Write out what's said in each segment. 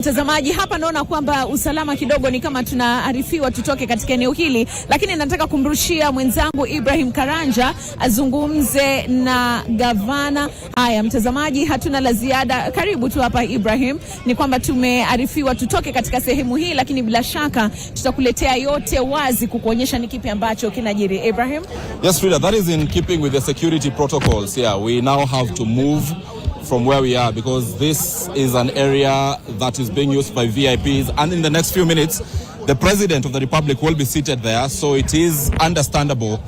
Mtazamaji, hapa naona kwamba usalama kidogo ni kama tunaarifiwa tutoke katika eneo hili, lakini nataka kumrushia mwenzangu Ibrahim Karanja azungumze na gavana. Haya mtazamaji, hatuna la ziada, karibu tu hapa Ibrahim. Ni kwamba tumearifiwa tutoke katika sehemu hii, lakini bila shaka tutakuletea yote wazi kukuonyesha ni kipi ambacho kinajiri. Ibrahim? Yes, Frida, that is in keeping with the security protocols. Yeah, we now have to move from where we are because this is an area that is being used by VIPs, and in the next few minutes the President of the Republic will be seated there, so it is understandable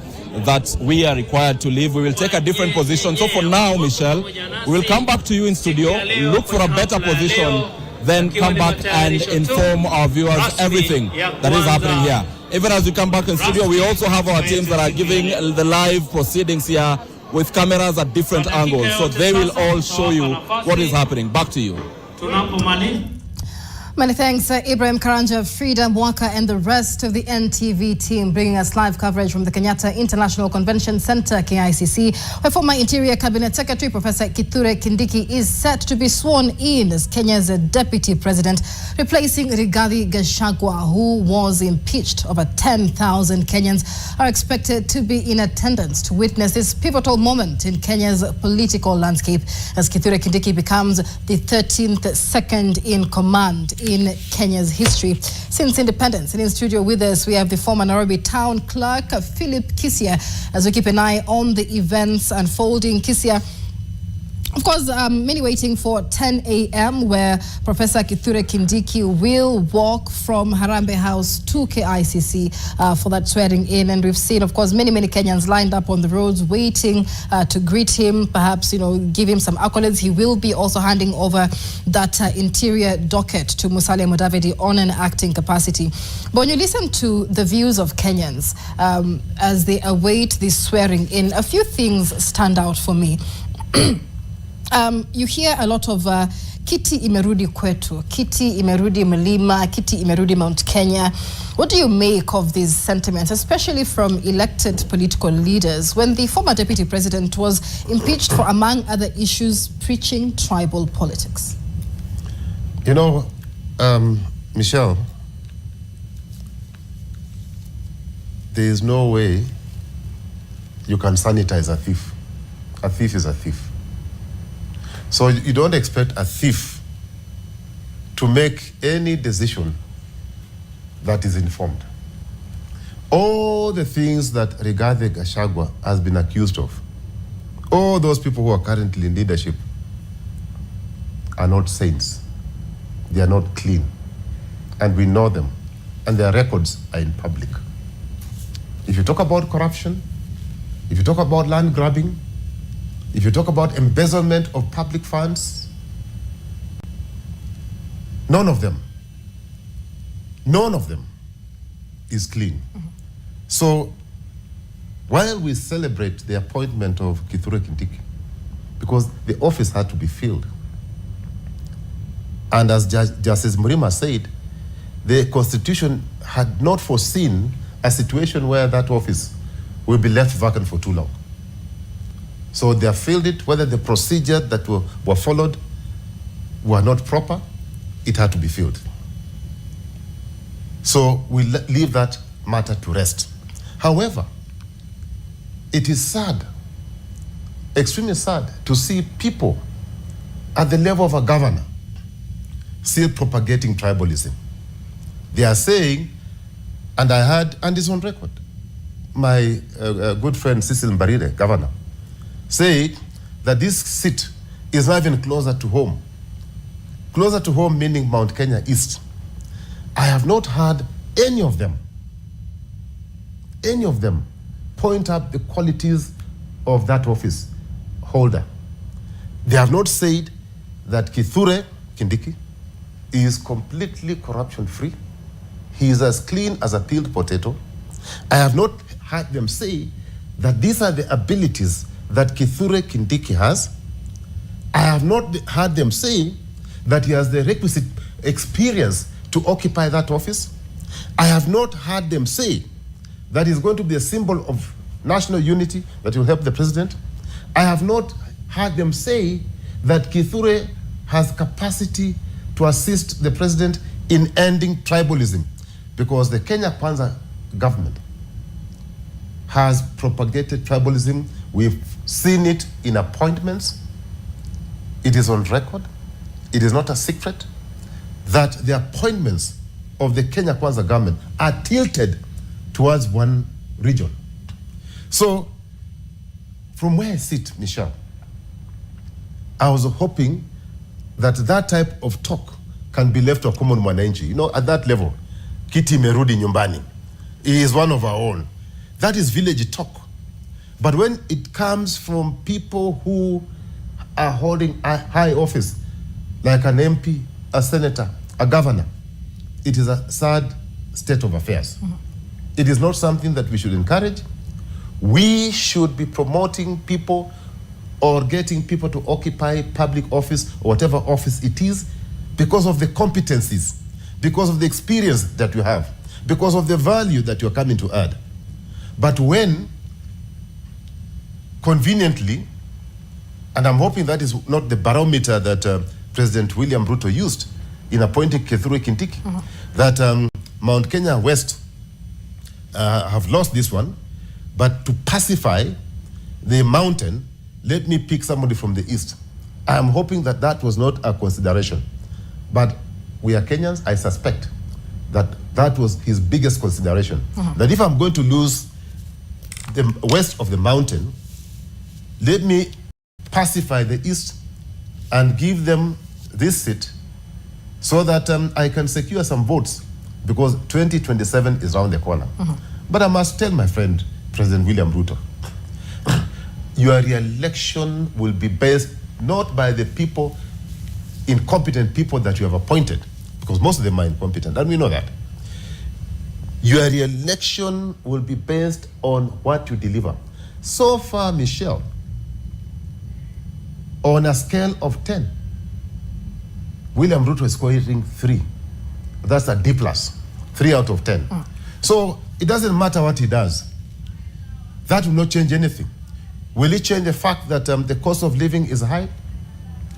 that we are required to leave. We will take a different position. So for now, Michelle, we will come back to you in studio, look for a better position, then come back and inform our viewers everything that is happening here. Even as we come back in studio, we also have our teams that are giving the live proceedings here with cameras at different angles, so they will all show you what is happening. Back to you. Many thanks, Ibrahim Karanja, Frida Mwaka, and the rest of the NTV team bringing us live coverage from the Kenyatta International Convention Center, KICC, where former Interior Cabinet Secretary Professor Kithure Kindiki is set to be sworn in as Kenya's deputy president, replacing Rigathi Gachagua, who was impeached. Over 10,000 Kenyans are expected to be in attendance to witness this pivotal moment in Kenya's political landscape as Kithure Kindiki becomes the 13th second in command in Kenya's history since independence. And in studio with us, we have the former Nairobi town clerk, Philip Kicc, as we keep an eye on the events unfolding. Kicc, of course, many waiting for 10 a.m. where Professor Kithure Kindiki will walk from Harambee House to KICC for that swearing in. And we've seen, of course, many Kenyans lined up on the roads waiting to greet him, perhaps, give him some accolades. He will be also handing over that interior docket to Musalia Mudavadi on an acting capacity. But when you listen to the views of Kenyans as they await this swearing in, a few things stand out for me. You hear a lot of Kiti imerudi kwetu, Kiti imerudi Mlima, Kiti imerudi Mount Kenya. What do you make of these sentiments, especially from elected political leaders, when the former deputy president was impeached for, among other issues, preaching tribal politics? Michelle, there is no way you can sanitize a thief. A thief is a thief. So you don't expect a thief to make any decision that is informed. All the things that Rigathi Gachagua has been accused of, all those people who are currently in leadership are not saints. They are not clean. And we know them. And their records are in public. If you talk about corruption, if you talk about land grabbing, if you talk about embezzlement of public funds, none of them is clean. Mm-hmm. So while we celebrate the appointment of Kithure Kindiki, because the office had to be filled, and as Justice Murima said, the Constitution had not foreseen a situation where that office will be left vacant for too long. So they have filled it. Whether the procedure that were followed were not proper, it had to be filled. So we leave that matter to rest. However, it is sad, extremely sad, to see people at the level of a governor still propagating tribalism. They are saying, and I heard, and it's on record, my good friend Cecil Mbarire, governor, say that this seat is not even closer to home. Closer to home meaning Mount Kenya East. I have not heard any of them point up the qualities of that office holder. They have not said that Kithure Kindiki is completely corruption-free. He is as clean as a peeled potato. I have not heard them say that these are the abilities that Kithure Kindiki has. I have not heard them say that he has the requisite experience to occupy that office. I have not heard them say that he's going to be a symbol of national unity that will help the president. I have not heard them say that Kithure has capacity to assist the president in ending tribalism, because the Kenya Kwanza government has propagated tribalism. We've seen it in appointments. It is on record. It is not a secret that the appointments of the Kenya Kwanza government are tilted towards one region. So, from where I sit, Michelle, I was hoping that that type of talk can be left to a common mwananchi. You know, at that level, Kiti merudi nyumbani. He is one of our own. That is village talk. But when it comes from people who are holding a high office, like an MP, a senator, a governor, it is a sad state of affairs. It is not something that we should encourage. We should be promoting people or getting people to occupy public office or whatever office it is because of the competencies, because of the experience that you have, because of the value that you're coming to add. But when conveniently, and I'm hoping that is not the barometer that President William Ruto used in appointing Kithure Kindiki, that Mount Kenya West have lost this one, but to pacify the mountain, let me pick somebody from the east. I am hoping that that was not a consideration. But we are Kenyans, I suspect that that was his biggest consideration. That if I'm going to lose the west of the mountain, let me pacify the east and give them this seat so that I can secure some votes, because 2027 is around the corner. But I must tell my friend, President William Ruto, your re-election will be based not by the people, incompetent people that you have appointed, because most of them are incompetent, and we know that. Your re-election will be based on what you deliver. So far, Michelle, on a scale of 10, William Ruto is scoring 3. That's a D+, 3 out of 10. So it doesn't matter what he does. That will not change anything. Will it change the fact that the cost of living is high?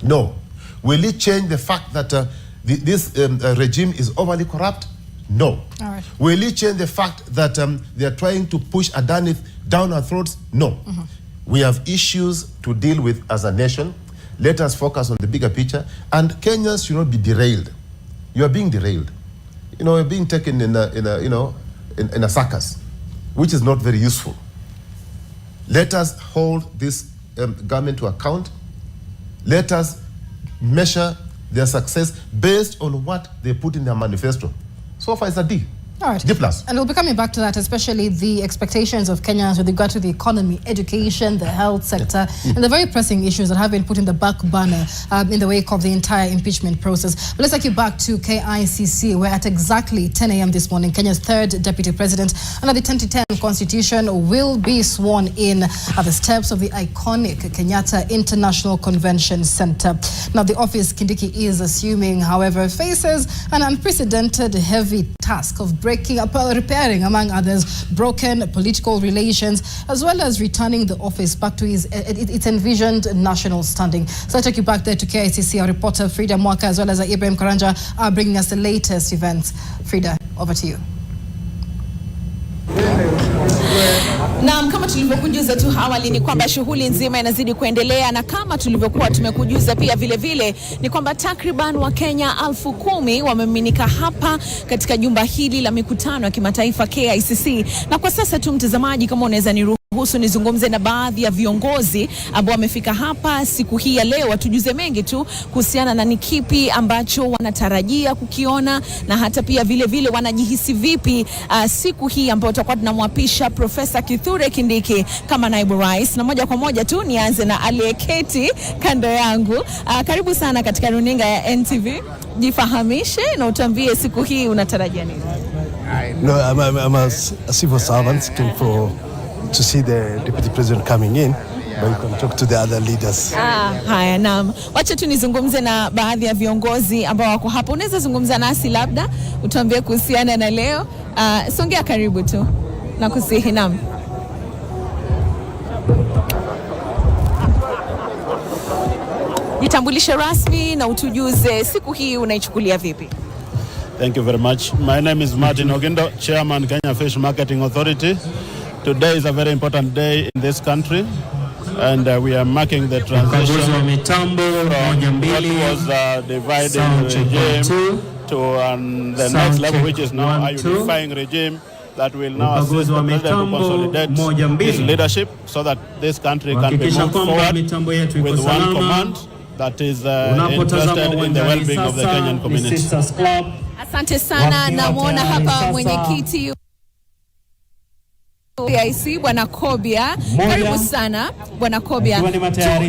No. Will it change the fact that this regime is overly corrupt? No. All right. Will it change the fact that they are trying to push Adani down our throats? No. We have issues to deal with as a nation. Let us focus on the bigger picture. And Kenyans should not be derailed. You are being derailed. You know, you're being taken in a circus, which is not very useful. Let us hold this government to account. Let us measure their success based on what they put in their manifesto. So far, it's a D. All right. D+. And we'll be coming back to that, especially the expectations of Kenyans with regard to the economy, education, the health sector, and the very pressing issues that have been put in the back burner in the wake of the entire impeachment process. But let's take you back to KICC, where at exactly 10 a.m. this morning, Kenya's third deputy president under the 2010 constitution will be sworn in at the steps of the iconic Kenyatta International Convention Center. Now, the office Kindiki is assuming, however, faces an unprecedented heavy task of repairing, among others, broken political relations, as well as returning the office back to its envisioned national standing. So I take you back there to KICC. Our reporter Frida Mwaka, as well as Ibrahim Karanja, are bringing us the latest events. Frida, over to you. Naam, kama tulivyokujuza tu awali ni kwamba shughuli nzima inazidi kuendelea, na kama tulivyokuwa tumekujuza pia vile vile ni kwamba takriban Wakenya 10,000 wameminika hapa katika jumba hili la mikutano ya kimataifa KICC. Na kwa sasa tu, mtazamaji, kama unaweza niruhusu nizungumze na baadhi ya viongozi ambao wamefika hapa siku hii ya leo, watujuze mengi tu kuhusiana na ni kipi ambacho wanatarajia kukiona, na hata pia vile vile wanajihisi vipi siku hii ambayo tutakuwa tunamwapisha Profesa Kithure Kindiki kama naibu rais. Na moja kwa moja tu nianze na aliyeketi kando yangu. Karibu sana katika runinga ya NTV. Jifahamishe na utuambie siku hii unatarajia nini? No, I'm a civil servant to see the deputy president coming in, but you can talk to the other leaders. Haya, naam. Wacha tu nizungumze na baadhi ya viongozi ambao wako hapa. Unaweza zungumza nasi labda utuambie kuhusiana na leo. Songea karibu tu na kusihi. Naam. Jitambulishe rasmi na utujuze siku hii unaichukulia vipi? Thank you very much. My name is Martin Ogendo, Chairman Kenya Fish Marketing Authority. Today is a very important day in this country, and we are marking the transition from what was divided regime to the next level, which is now a unifying regime that will now assist the president to consolidate his leadership so that this country can be moved forward with one command that is interested in the well-being of the Kenyan community. Asante sana, namuona hapa mwenyekiti Kicc Bwana Kobia. Karibu sana Bwana Kobia.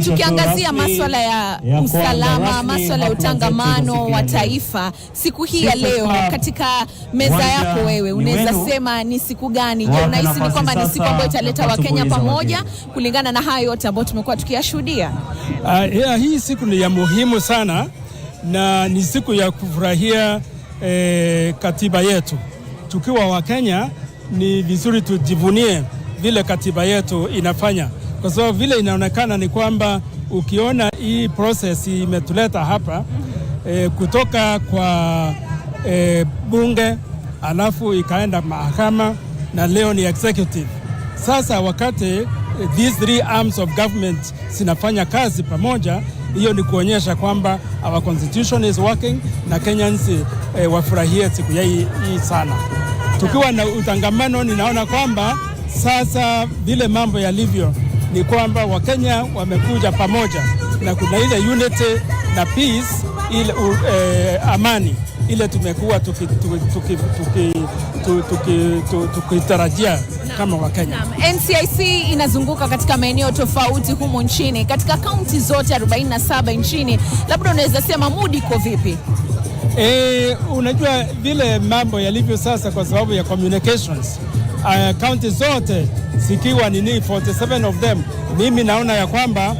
Tukiangazia masuala ya usalama, masuala ya utangamano wa taifa, siku hii ya leo katika meza yako wewe unaweza sema ni siku gani? Je, unahisi ni kwamba ni siku ambayo italeta Wakenya pamoja kulingana na hayo yote ambayo tumekuwa tukiyashuhudia? Hii siku ni ya muhimu sana na ni siku ya kufurahia katiba yetu. Tukiwa Wakenya ni vizuri tujivunie vile katiba yetu inafanya, kwa sababu vile inaonekana ni kwamba ukiona hii process imetuleta hapa kutoka kwa bunge alafu ikaenda mahakama na leo ni executive. Sasa wakati these three arms of government zinafanya kazi pamoja, hiyo ni kuonyesha kwamba our constitution is working na Kenyans wafurahie siku hii sana. Tukiwa na utangamano, ninaona kwamba sasa vile mambo yalivyo ni kwamba Wakenya wamekuja pamoja na kuna ile unity na peace, ile amani ile tumekuwa tukitarajia kama Wakenya. NCIC inazunguka katika maeneo tofauti humu nchini, katika kaunti zote 47 nchini. Labda unaweza sema mood iko vipi? Unajua vile mambo yalivyo sasa kwa sababu ya communications. County zote zikiwa nini 47 of them. Mimi naona ya kwamba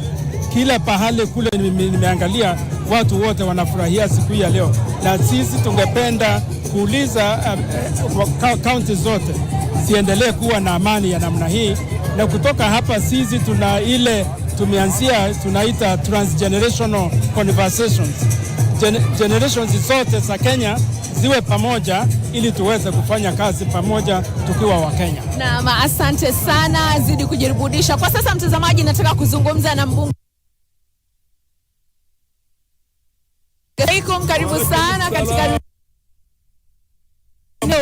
kila pahali kule nimeangalia watu wote wanafurahia siku hii ya leo. Na sisi tungependa kuuliza county zote ziendelee kuwa na amani ya namna hii, na kutoka hapa sisi tuna ile tumeanzia tunaita transgenerational conversations. Generations zote za Kenya ziwe pamoja ili tuweze kufanya kazi pamoja tukiwa Wakenya. Naam, asante sana, zidi kujirudisha. Kwa sasa mtazamaji, nataka kuzungumza na mbunge. Karibu sana katika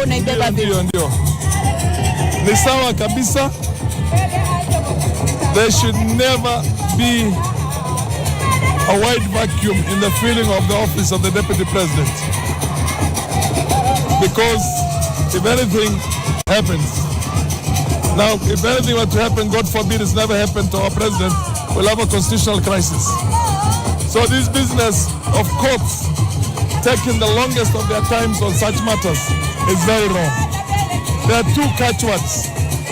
unaibeba vipi? Ndio. Ni sawa kabisa. There should never be a wide vacuum in the filling of the office of the Deputy President. Because if anything happens, now if anything were to happen, God forbid it's never happened to our President, we'll have a constitutional crisis. So this business of courts taking the longest of their times on such matters is very wrong. There are two catchwords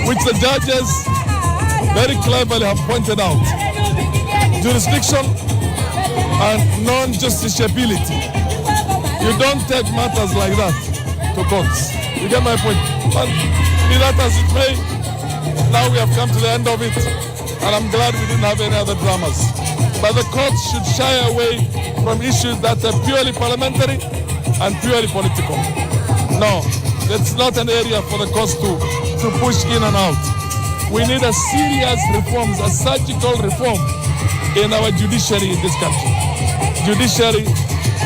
which the judges very cleverly have pointed out: jurisdiction and non-justiciability. You don't take matters like that to courts. You get my point? But be that as it may, now we have come to the end of it, and I'm glad we didn't have any other dramas. But the courts should shy away from issues that are purely parliamentary and purely political. No, that's not an area for the courts to push in and out. We need a serious reforms, a surgical reform in our judiciary in this country. Judiciary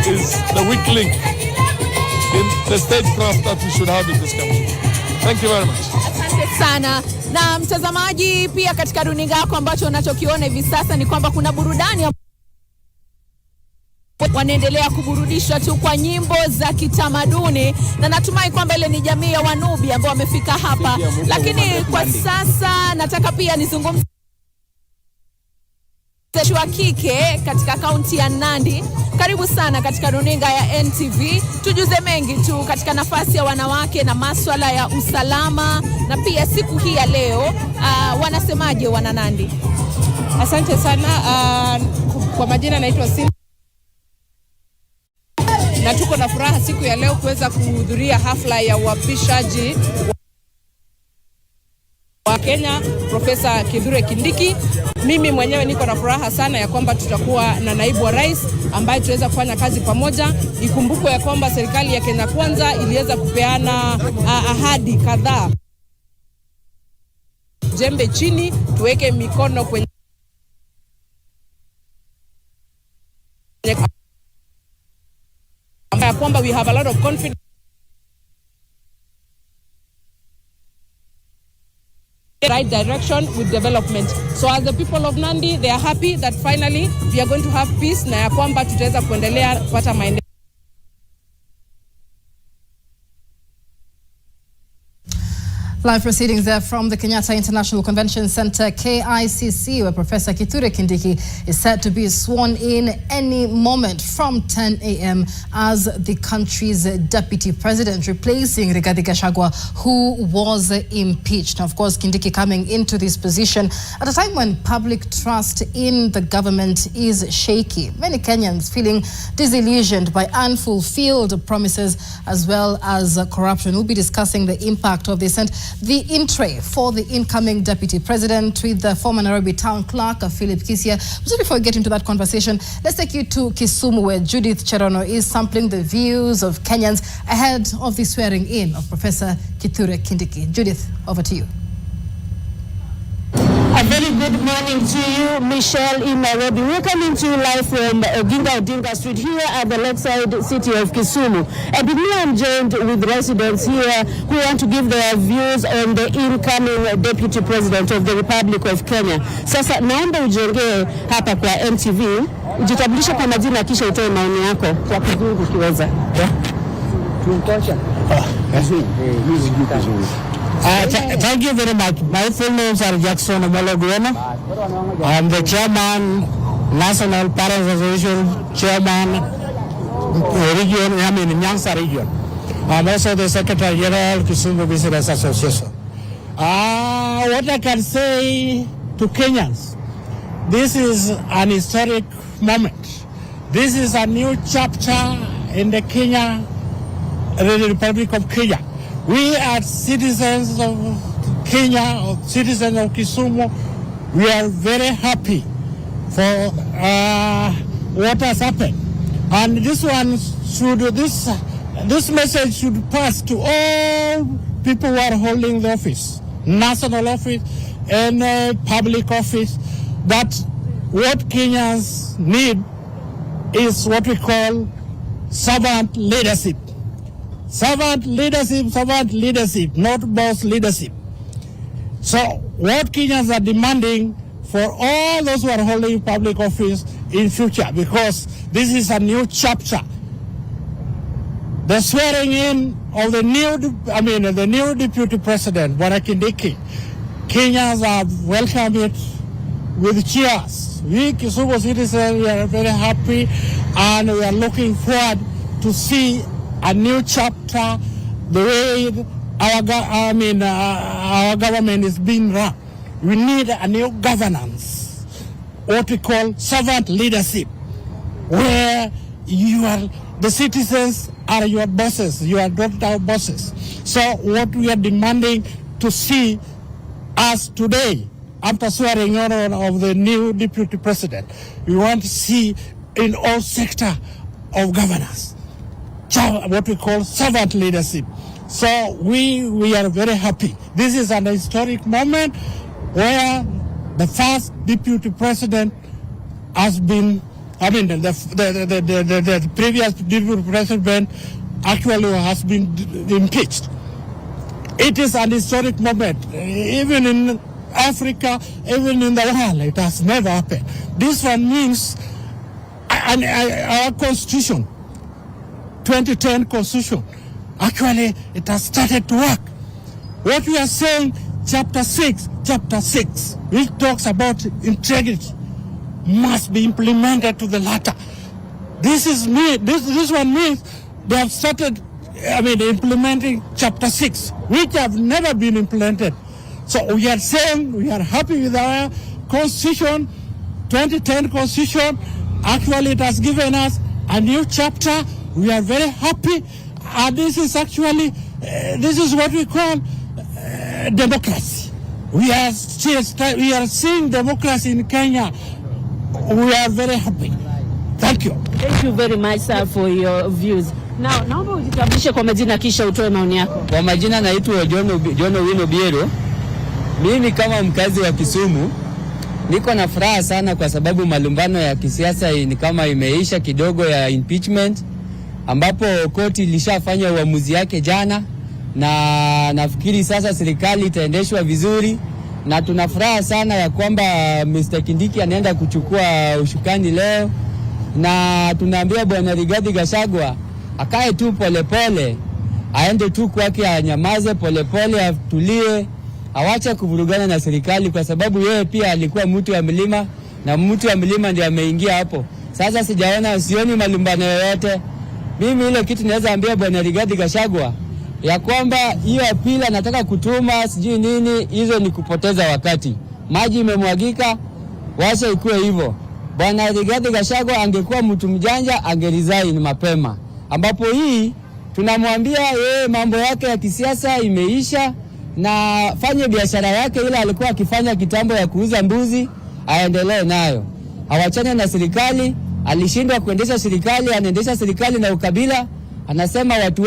is the weak link in the statecraft that we should have in this country. Thank you very much. Asante sana. Na mtazamaji, pia katika runinga yako ambacho unachokiona hivi sasa ni kwamba kuna burudani, wanaendelea kuburudishwa tu kwa nyimbo za kitamaduni, na natumai kwamba ile ni jamii ya Wanubi ambao wamefika hapa. Lakini kwa sasa nataka pia nizungumze wa kike katika kaunti ya Nandi. Karibu sana katika runinga ya NTV. Tujuze mengi tu katika nafasi ya wanawake na masuala ya usalama, na pia siku hii ya leo wanasemaje wana Nandi? Asante sana. Kwa majina naitwa Sim, na tuko na furaha siku ya leo kuweza kuhudhuria hafla ya uapishaji wa Kenya, Profesa Kithure Kindiki. Mimi mwenyewe niko na furaha sana ya kwamba tutakuwa na naibu wa rais ambaye tuweza kufanya kazi pamoja. Ikumbukwe ya kwamba serikali ya Kenya Kwanza iliweza kupeana ahadi kadhaa. Jembe chini, tuweke mikono kwenye ya kwamba we have a lot of confidence right direction with development. So as the people of Nandi, they are happy that finally we are going to have peace na ya kwamba tutaweza kuendelea kupata maendeleo. Live proceedings there from the Kenyatta International Convention Center, KICC, where Professor Kithure Kindiki is set to be sworn in any moment from 10 a.m. as the country's deputy president, replacing Rigathi Gachagua, who was impeached. Now, of course, Kindiki coming into this position at a time when public trust in the government is shaky. Many Kenyans feeling disillusioned by unfulfilled promises as well as corruption. We'll be discussing the impact of this and the in-tray for the incoming deputy president with the former Nairobi town clerk, Philip Kicc. So before we get into that conversation, let's take you to Kisumu, where Judith Cherono is sampling the views of Kenyans ahead of the swearing in of Professor Kithure Kindiki. Judith, over to you. A very good morning to you, Michelle, in Nairobi. We're coming to you live from Oginga Odinga Street here at the lakeside city of Kisumu. And with me, I'm joined with residents here who want to give their views on the incoming deputy president of the Republic of Kenya. Sasa naomba ujongee hapa kwa NTV, ujitambulishe kwa majina kisha utoe maoni yako kwa kizungu ukiweza. Thank you very much. My full names are Jackson Omologueno. I'm the chairman, National Parents Association chairman, Nyanza region. I'm also the Secretary General, Kisumu Business Association. What I can say to Kenyans, this is an historic moment. This is a new chapter in the Republic of Kenya. We are citizens of Kenya, or citizens of Kisumu. We are very happy for what has happened. And this message should pass to all people who are holding the office, national office and public office, that what Kenyans need is what we call servant leadership. Servant leadership, not boss leadership. So what Kenyans are demanding for all those who are holding public office in future, because this is a new chapter. The swearing in of the new deputy president, Kindiki, Kenyans have welcomed it with cheers. We Kisumu citizens, we are very happy, and we are looking forward to see a new chapter, the way our government is being run. We need a new governance, what we call servant leadership, where the citizens are your bosses, you are not our bosses. So what we are demanding to see us today, after swearing in of the new deputy president, we want to see in all sectors of governance what we call servant leadership. So we are very happy. This is an historic moment where the first deputy president has been, the previous deputy president actually has been impeached. It is an historic moment. Even in Africa, even in the world, it has never happened. This one means our constitution, 2010 constitution, actually it has started to work. What we are saying, chapter 6, which talks about integrity, must be implemented to the latter. This one means they have started implementing chapter 6, which have never been implemented. So we are saying we are happy with our constitution, 2010 constitution. Actually it has given us a new chapter. We are very happy, and this is actually, this is what we call democracy. We are seeing democracy in Kenya. We are very happy. Thank you. Thank you very much, sir, for your views. Now, naomba ujitambulishe kwa majina kisha utoe maoni yako. Kwa majina naitwa John Owino Biero. Mimi kama mkazi wa Kisumu niko na furaha sana kwa sababu malumbano ya kisiasa ni kama imeisha kidogo ya impeachment, ambapo koti ilishafanya uamuzi yake jana, na nafikiri sasa serikali itaendeshwa vizuri, na tuna furaha sana ya kwamba Mr. Kindiki anaenda kuchukua ushukani leo, na tunaambia bwana Rigathi Gachagua akae tu polepole, aende tu kwake, anyamaze polepole, atulie, awache kuvurugana na serikali, kwa sababu yeye pia alikuwa mtu wa milima, na mtu wa milima ndiye ameingia hapo. Sasa sioni malumbano yoyote. Mimi ile kitu naweza ambia bwana Rigathi Gachagua ya kwamba hiyo apili anataka kutuma sijui nini, hizo ni kupoteza wakati. Maji imemwagika, wacha ikuwe hivyo. Bwana Rigathi Gachagua angekuwa mtu mjanja, angeresign mapema, ambapo hii tunamwambia yeye mambo yake ya kisiasa imeisha, na fanye biashara yake ile alikuwa akifanya kitambo ya kuuza mbuzi, aendelee nayo. Hawachane na serikali, alishindwa kuendesha serikali, anaendesha serikali na ukabila, anasema watu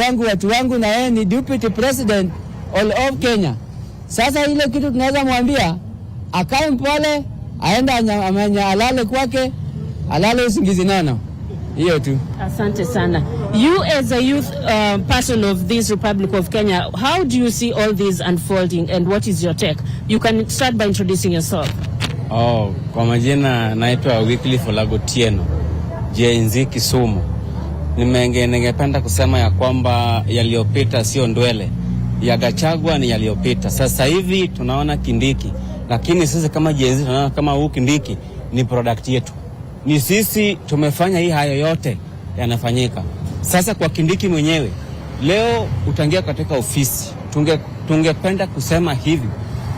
wangu, na yeye ni deputy president all of Kenya. Sasa ile kitu tunaweza mwambia, akae mpole, aenda alale kwake, alale usingizi nono. Hiyo tu. Asante sana. You as a youth person of this Republic of Kenya, how do you see all this unfolding and what is your take? You can start by introducing yourself. Kwa majina naitwa Wycliffe Olagotieno, Gen-Z Kisumu. Ningependa kusema ya kwamba yaliyopita sio ndwele. Ya Gachagua ni yaliyopita. Sasa hivi tunaona Kindiki, lakini sisi kama Gen-Z tunaona kama huu Kindiki ni product yetu. Ni sisi tumefanya hii hayo yote yanafanyika. Sasa kwa Kindiki mwenyewe, leo utangia katika ofisi, tungependa kusema hivi,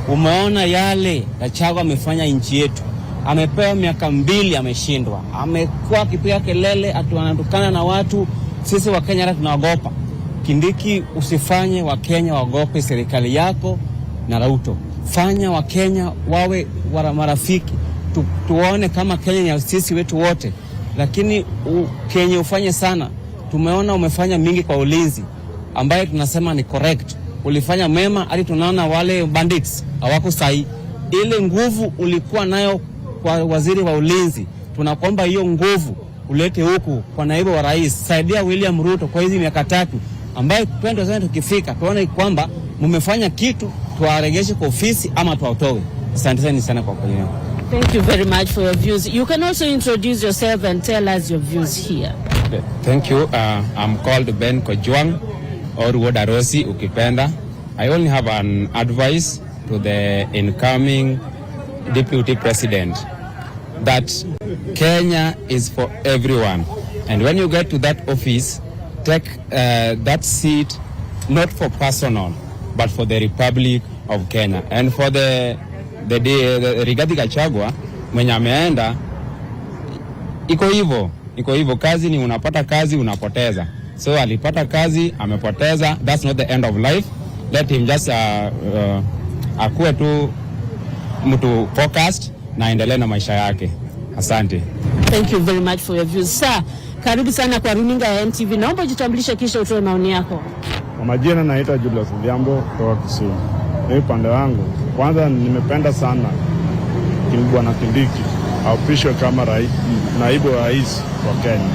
umeona yale Gachagua amefanya nchi yetu. Amepewa miaka 2 ameshindwa. Amekuwa akipiga kelele anatukana na watu, sisi wa Kenya hata tunaogopa. Kindiki, usifanye wa Kenya waogope serikali yako na Ruto. Fanya wa Kenya wawe marafiki. Tuone kama Kenya ni sisi wetu wote, lakini Kenya ufanye sana. Tumeona umefanya mingi kwa ulinzi ambaye tunasema ni correct. Ulifanya mema, hadi tunaona wale bandits hawako sahi. Ile nguvu ulikuwa nayo kwa waziri wa ulinzi, tunakuomba hiyo nguvu ulete huku kwa naibu wa rais. Saidia William Ruto kwa hizi miaka 3 ambaye twende sana, tukifika tuone kwamba mmefanya kitu, tuwaregeshe kwa ofisi ama tuwatoe. Asante sana kwa kuelewa. Thank you very much for your views. You can also introduce yourself and tell us your views here. Thank you. I'm called Ben Kojwang or Wodarosi ukipenda. I only have an advice to the incoming deputy president that Kenya is for everyone, and when you get to that office, take that seat not for personal but for the Republic of Kenya. And for the Rigathi Gachagua mwenye ameenda, iko hivyo, kazi ni unapata kazi unapoteza. So alipata kazi amepoteza, that's not the end of life. Let him just akuwe tu mtu focused na endelee na maisha yake. Asante. Thank you very much for your views. Sir, karibu sana kwa runinga ya NTV. Naomba jitambulishe kisha utoe maoni yako. Kwa majina naitwa Julius Liambo kutoka Kisumu. Mimi pande wangu, kwanza nimependa sana Bwana Kindiki apishwe kama naibu wa rais wa Kenya.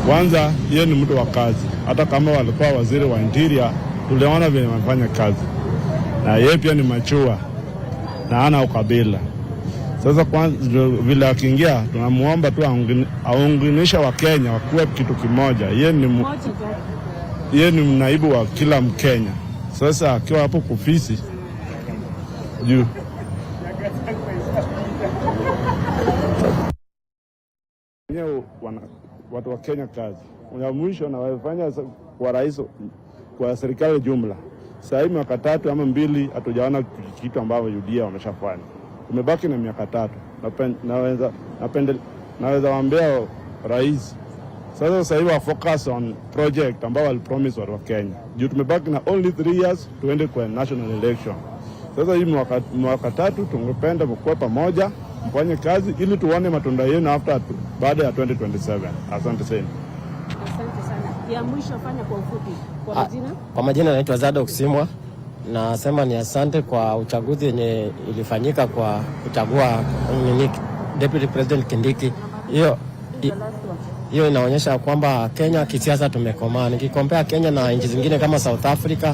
Kwanza yeye ni mtu wa kazi. Hata kama walikuwa waziri wa interior, tuliona vile wanafanya kazi. Na yeye pia ni machua na ana ukabila. Sasa kwanza vile akiingia, tunamuomba tu aunganisha wa Kenya wakuwe kitu kimoja. Yeye ni naibu wa kila Mkenya. Sasa akiwa hapo kufisi juu watu wa Kenya kazi. Ya mwisho na wafanya kwa rais kwa serikali jumla. Sasa hivi miaka 3 ama 2 hatujaona kitu ambavyo UDA wameshafanya. Tumebaki na miaka 3. Naweza waambia rais sasa hivi wa focus on project ambao walipromise watu wa Kenya. Juu tumebaki na only 3 years tuende kwa national election. Sasa hii mwaka tatu tungependa mkuwe pamoja, mfanye kazi ili tuone matunda yenu baada ya 2027. Asante sana. Asante sana. Ya mwisho fanya kwa ufupi. Kwa majina? Kwa majina naitwa Zado Kusimwa. Nasema ni asante kwa uchaguzi yenye ilifanyika kwa kuchagua Deputy President Kindiki. Hiyo inaonyesha kwamba Kenya kisiasa tumekomaa. Nikikompea Kenya na nchi zingine kama South Africa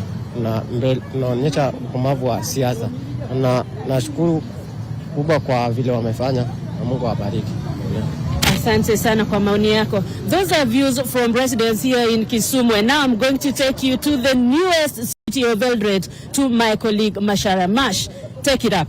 inaonyesha ukomavu wa siasa. Na nashukuru kubwa kwa vile wamefanya na Mungu awabariki. Asante sana kwa maoni yako. Those are views from residents here in Kisumu, and now I'm going to take you to the newest city of Eldoret to my colleague Mashara. Mash, take it up.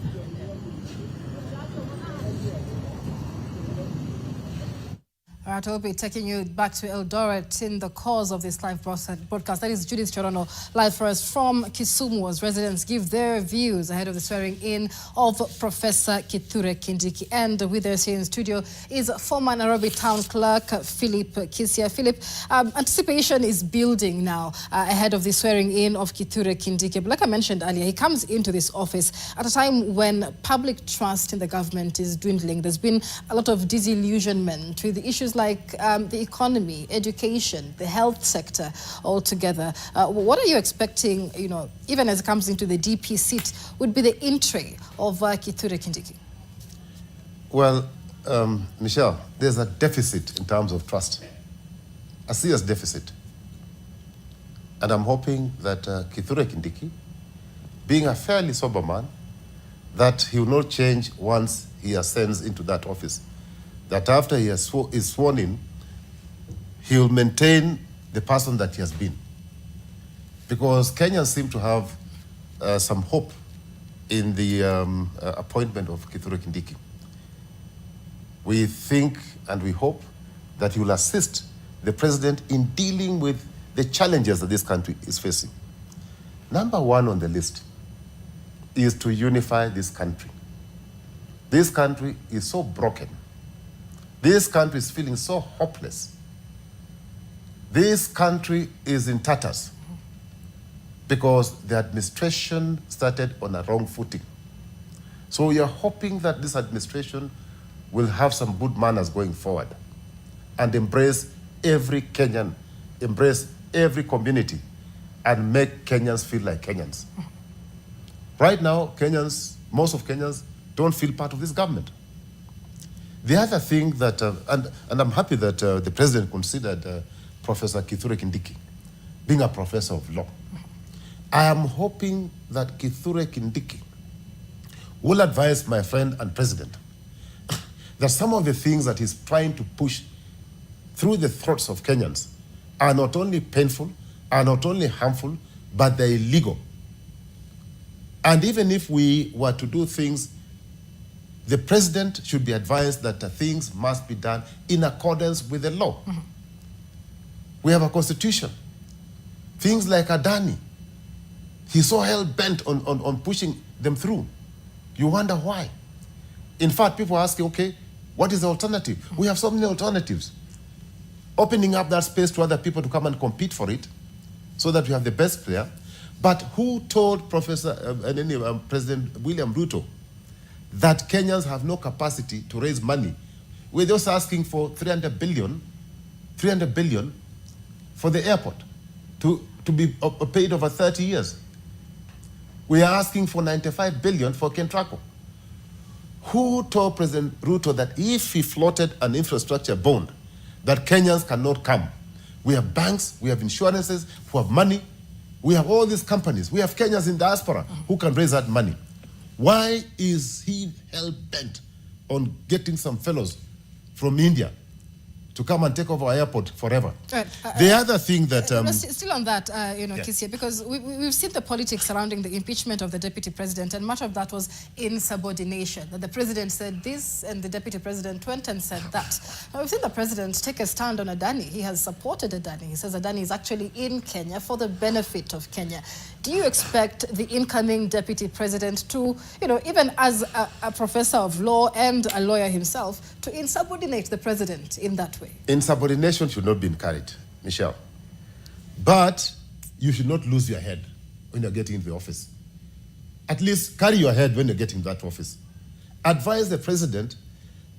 All right, we'll be taking you back to Eldoret in the course of this live broadcast. That is Judith Chorono, live for us from Kisumu, as residents give their views ahead of the swearing-in of Professor Kithure Kindiki. And with us here in studio is former Nairobi Town Clerk Philip Kicc. Philip, anticipation is building now ahead of the swearing-in of Kithure Kindiki. But like I mentioned earlier, he comes into this office at a time when public trust in the government is dwindling. There's been a lot of disillusionment with the issues like the economy, education, the health sector altogether. What are you expecting, even as it comes into the DP seat, would be the entry of Kithure Kindiki? Well, Michelle, there's a deficit in terms of trust, a serious deficit. And I'm hoping that Kithure Kindiki, being a fairly sober man, that he will not change once he ascends into that office. That after he is sworn in, he will maintain the person that he has been. Because Kenyans seem to have some hope in the appointment of Kithure Kindiki. We think and we hope that he will assist the president in dealing with the challenges that this country is facing. Number one on the list is to unify this country. This country is so broken. This country is feeling so hopeless. This country is in tatters because the administration started on a wrong footing. So we are hoping that this administration will have some good manners going forward and embrace every Kenyan, embrace every community, and make Kenyans feel like Kenyans. Right now, most of Kenyans don't feel part of this government. The other thing that, and I'm happy that the president considered Professor Kithure Kindiki being a professor of law. I am hoping that Kithure Kindiki will advise my friend and president that some of the things that he's trying to push through the throats of Kenyans are not only painful, are not only harmful, but they're illegal. And even if we were to do things, the president should be advised that things must be done in accordance with the law. Mm-hmm. We have a constitution. Things like Adani, he's so hell-bent on pushing them through. You wonder why. In fact, people are asking, okay, what is the alternative? Mm-hmm. We have so many alternatives. Opening up that space to other people to come and compete for it so that we have the best player. But who told President William Ruto that Kenyans have no capacity to raise money? We're just asking for 300 billion for the airport to be paid over 30 years. We are asking for 95 billion for Kentraco. Who told President Ruto that if he floated an infrastructure bond, that Kenyans cannot come? We have banks, we have insurances, who have money, we have all these companies, we have Kenyans in diaspora who can raise that money. Why is he hell-bent on getting some fellows from India to come and take over our airport forever? The other thing that... still on that, Kicc, because we've seen the politics surrounding the impeachment of the deputy president, and much of that was insubordination. That the president said this, and the deputy president went and said that. Now, we've seen the president take a stand on Adani. He has supported Adani. He says Adani is actually in Kenya for the benefit of Kenya. Do you expect the incoming deputy president to, even as a professor of law and a lawyer himself, to insubordinate the president in that way? Insubordination should not be encouraged, Michelle. But you should not lose your head when you're getting into the office. at least carry your head when you're getting that office. Advise the president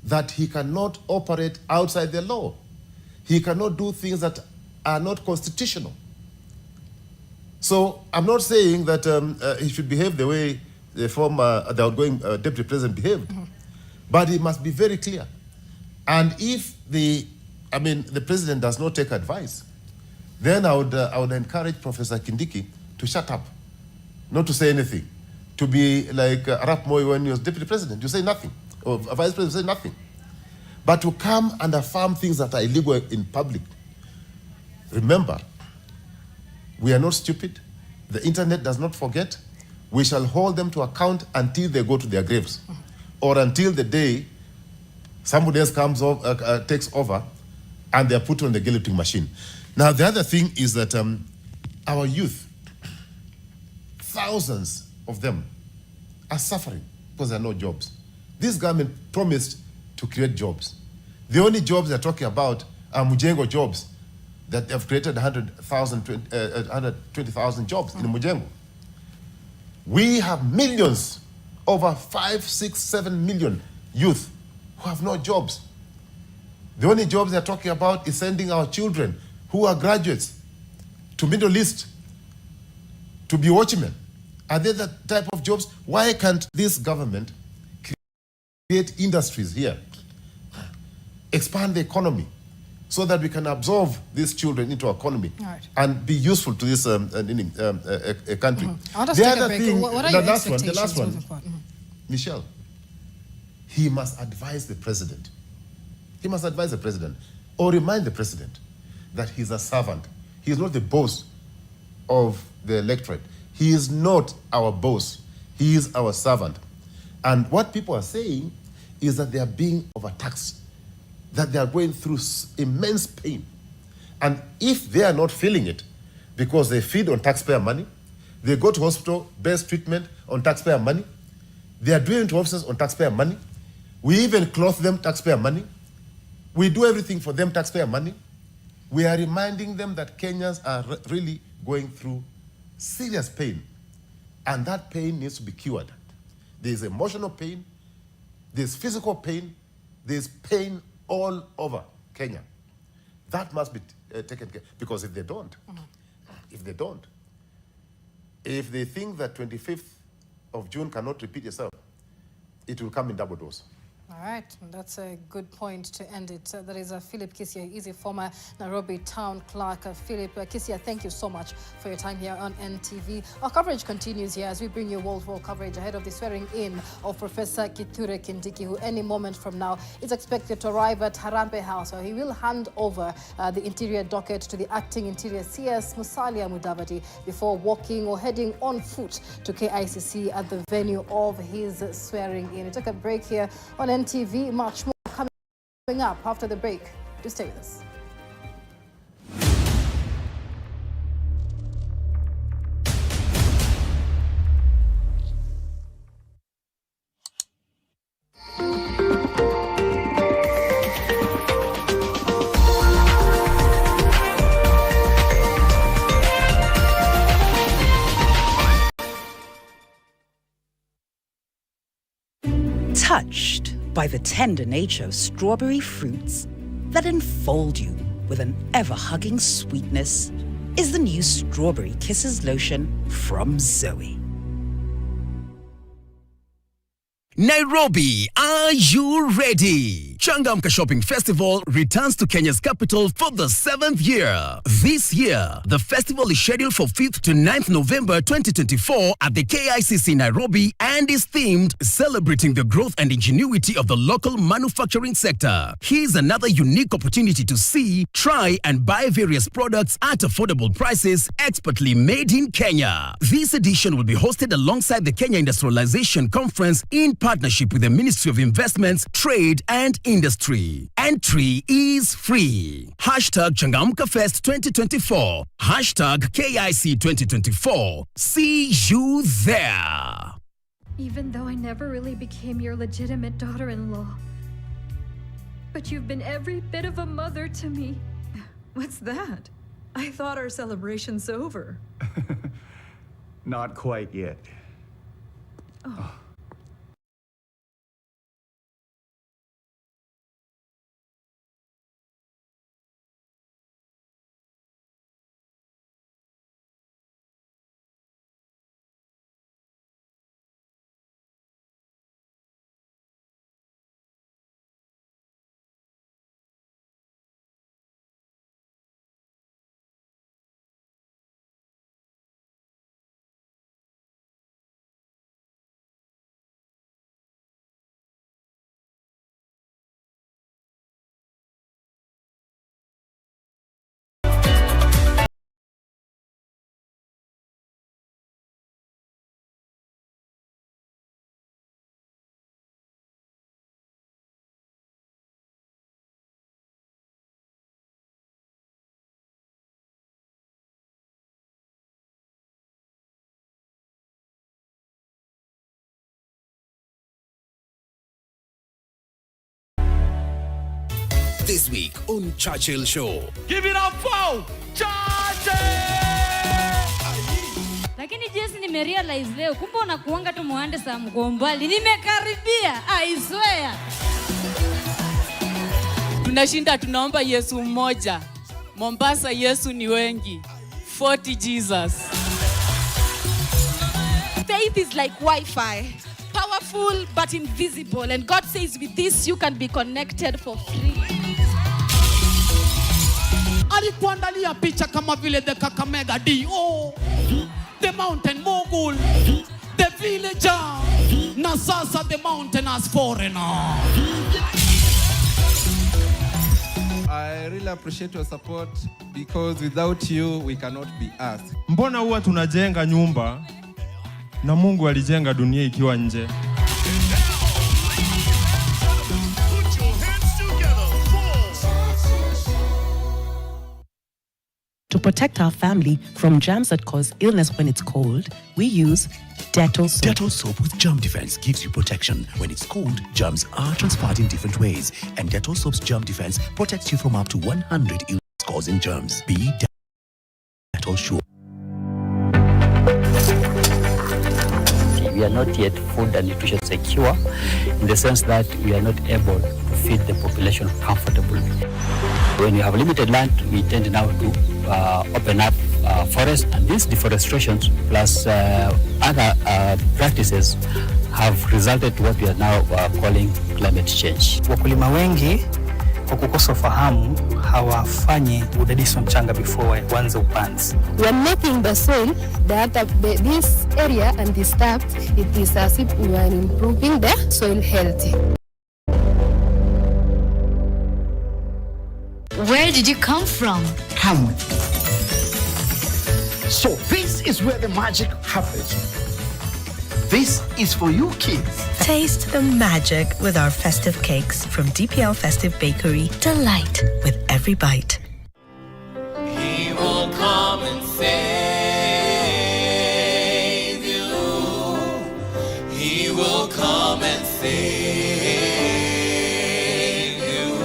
that he cannot operate outside the law. He cannot do things that are not constitutional. So I'm not saying that he should behave the way the former, the outgoing deputy president behaved, but he must be very clear. And if the president does not take advice, then I would encourage Professor Kindiki to shut up, not to say anything, to be like Arap Moi when he was deputy president. You say nothing, or vice president say nothing. But to come and affirm things that are illegal in public. Remember, we are not stupid. The internet does not forget. We shall hold them to account until they go to their graves, or until the day somebody else comes over, takes over, and they are put on the guillotine machine. Now, the other thing is that our youth, thousands of them, are suffering because there are no jobs. This government promised to create jobs. The only jobs they're talking about are Mujengo jobs that have created 120,000 jobs in Mujengo. We have millions, over 5, 6, 7 million youth who have no jobs. The only jobs they're talking about is sending our children who are graduates to Middle East to be watchmen. Are they the type of jobs? Why can't this government create industries here, expand the economy, so that we can absorb these children into our economy and be useful to this country? The other thing, the last one, Michelle, he must advise the president. He must advise the president or remind the president that he's a servant. He is not the boss of the electorate. He is not our boss. He is our servant. And what people are saying is that they are being overtaxed, that they are going through immense pain. And if they are not feeling it, because they feed on taxpayer money, they go to hospital, best treatment on taxpayer money, they are doing to officers on taxpayer money, we even clothe them taxpayer money, we do everything for them taxpayer money, we are reminding them that Kenyans are really going through serious pain. And that pain needs to be cured. There's emotional pain, there's physical pain, there's pain all over Kenya. That must be taken care, because if they don't, if they think that 25th of June cannot repeat itself, it will come in double dose. All right, that's a good point to end it. That is Philip Kicc. He's a former Nairobi town clerk. Philip Kicc, thank you so much for your time here on NTV. Our coverage continues here as we bring you wall-to-wall coverage ahead of the swearing-in of Professor Kithure Kindiki, who any moment from now is expected to arrive at Harambee House, where he will hand over the interior docket to the acting interior CS Musalia Mudavadi before walking or heading on foot to KICC at the venue of his swearing-in. We took a break here on NTV. Much more coming up after the break. Do stay with us. Touched by the tender nature of strawberry fruits that enfold you with an ever-hugging sweetness is the new Strawberry Kisses lotion from Zoe. Nairobi, are you ready? Changamka Shopping Festival returns to Kenya's capital for the 7th year. This year, the festival is scheduled for 5th to 9th November 2024 at the KICC Nairobi and is themed celebrating the growth and ingenuity of the local manufacturing sector. Here's another unique opportunity to see, try and buy various products at affordable prices expertly made in Kenya. This edition will be hosted alongside the Kenya Industrialization Conference in partnership with the Ministry of Investments, Trade and Industry. Entry is free. Hashtag Changamka Fest 2024. Hashtag KIC 2024. See you there. Even though I never really became your legitimate daughter-in-law, but you've been every bit of a mother to me. What's that? I thought our celebration's over. Not quite yet. This week on Churchill Show. Give it up for Churchill! Lakini Jesse nimerealize leo kumbe unakuanga tu muande sa mgombali. Nimekaribia, I swear. Tunashinda tunaomba Yesu mmoja. Mombasa Yesu ni wengi. 40 Jesus. Faith is like Wi-Fi. Powerful but invisible. And God says with this you can be connected for free. Alikuandalia picha kama vile the Kakamega D.O. The mountain mogul. The villager. Na sasa the mountainous foreigner. I really appreciate your support because without you we cannot be us. Mbona huwa tunajenga nyumba na Mungu alijenga dunia ikiwa nje? To protect our family from germs that cause illness when it's cold, we use Dettol soap. Dettol soap with germ defense gives you protection. When it's cold, germs are transferred in different ways, and Dettol soap's germ defense protects you from up to 100 illness-causing germs. Be Dettol sure. We are not yet food and nutrition secure in the sense that we are not able to feed the population comfortably. When you have limited land, we tend now to open up forests, and these deforestations plus other practices have resulted to what we are now calling climate change. Wakulima wengi kwa kukosa ufahamu hawafanyi udadisi mchanga before waanze upanzi. When making the soil, this area and this step, it is as if we are improving the soil health. Where did you come from? Come with me. So this is where the magic happens. This is for you kids. Taste the magic with our festive cakes from DPL Festive Bakery. Delight with every bite. He will come and save you. He will come and save you.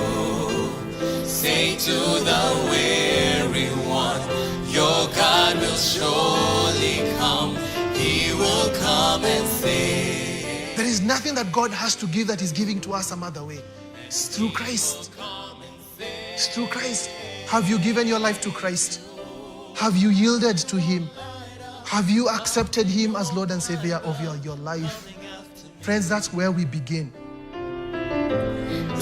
Say to the weary one, your God will surely come. He will come and save. There is nothing that God has to give that He's giving to us some other way. It's through Christ. It's through Christ. Have you given your life to Christ? Have you yielded to Him? Have you accepted Him as Lord and Savior of your life? Friends, that's where we begin.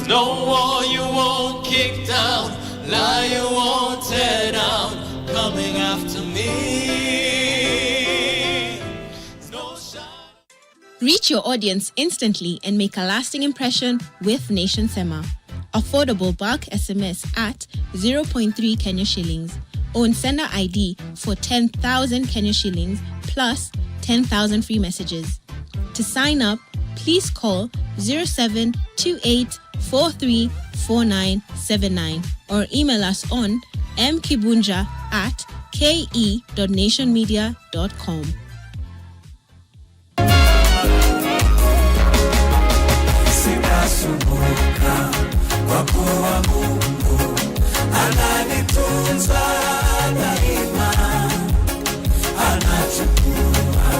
No wall you won't kick down, lie you won't tear down, coming after me. Reach your audience instantly and make a lasting impression with Nation Sema. Affordable bulk SMS at 0.3 Kenya shillings. Own sender ID for 10,000 Kenya shillings plus 10,000 free messages. To sign up, please call 0728434979 or email us on mkibunja@ke.nationmedia.com. Sinasumbuka kwa kuwa Mungu ananitunza daima, anachukua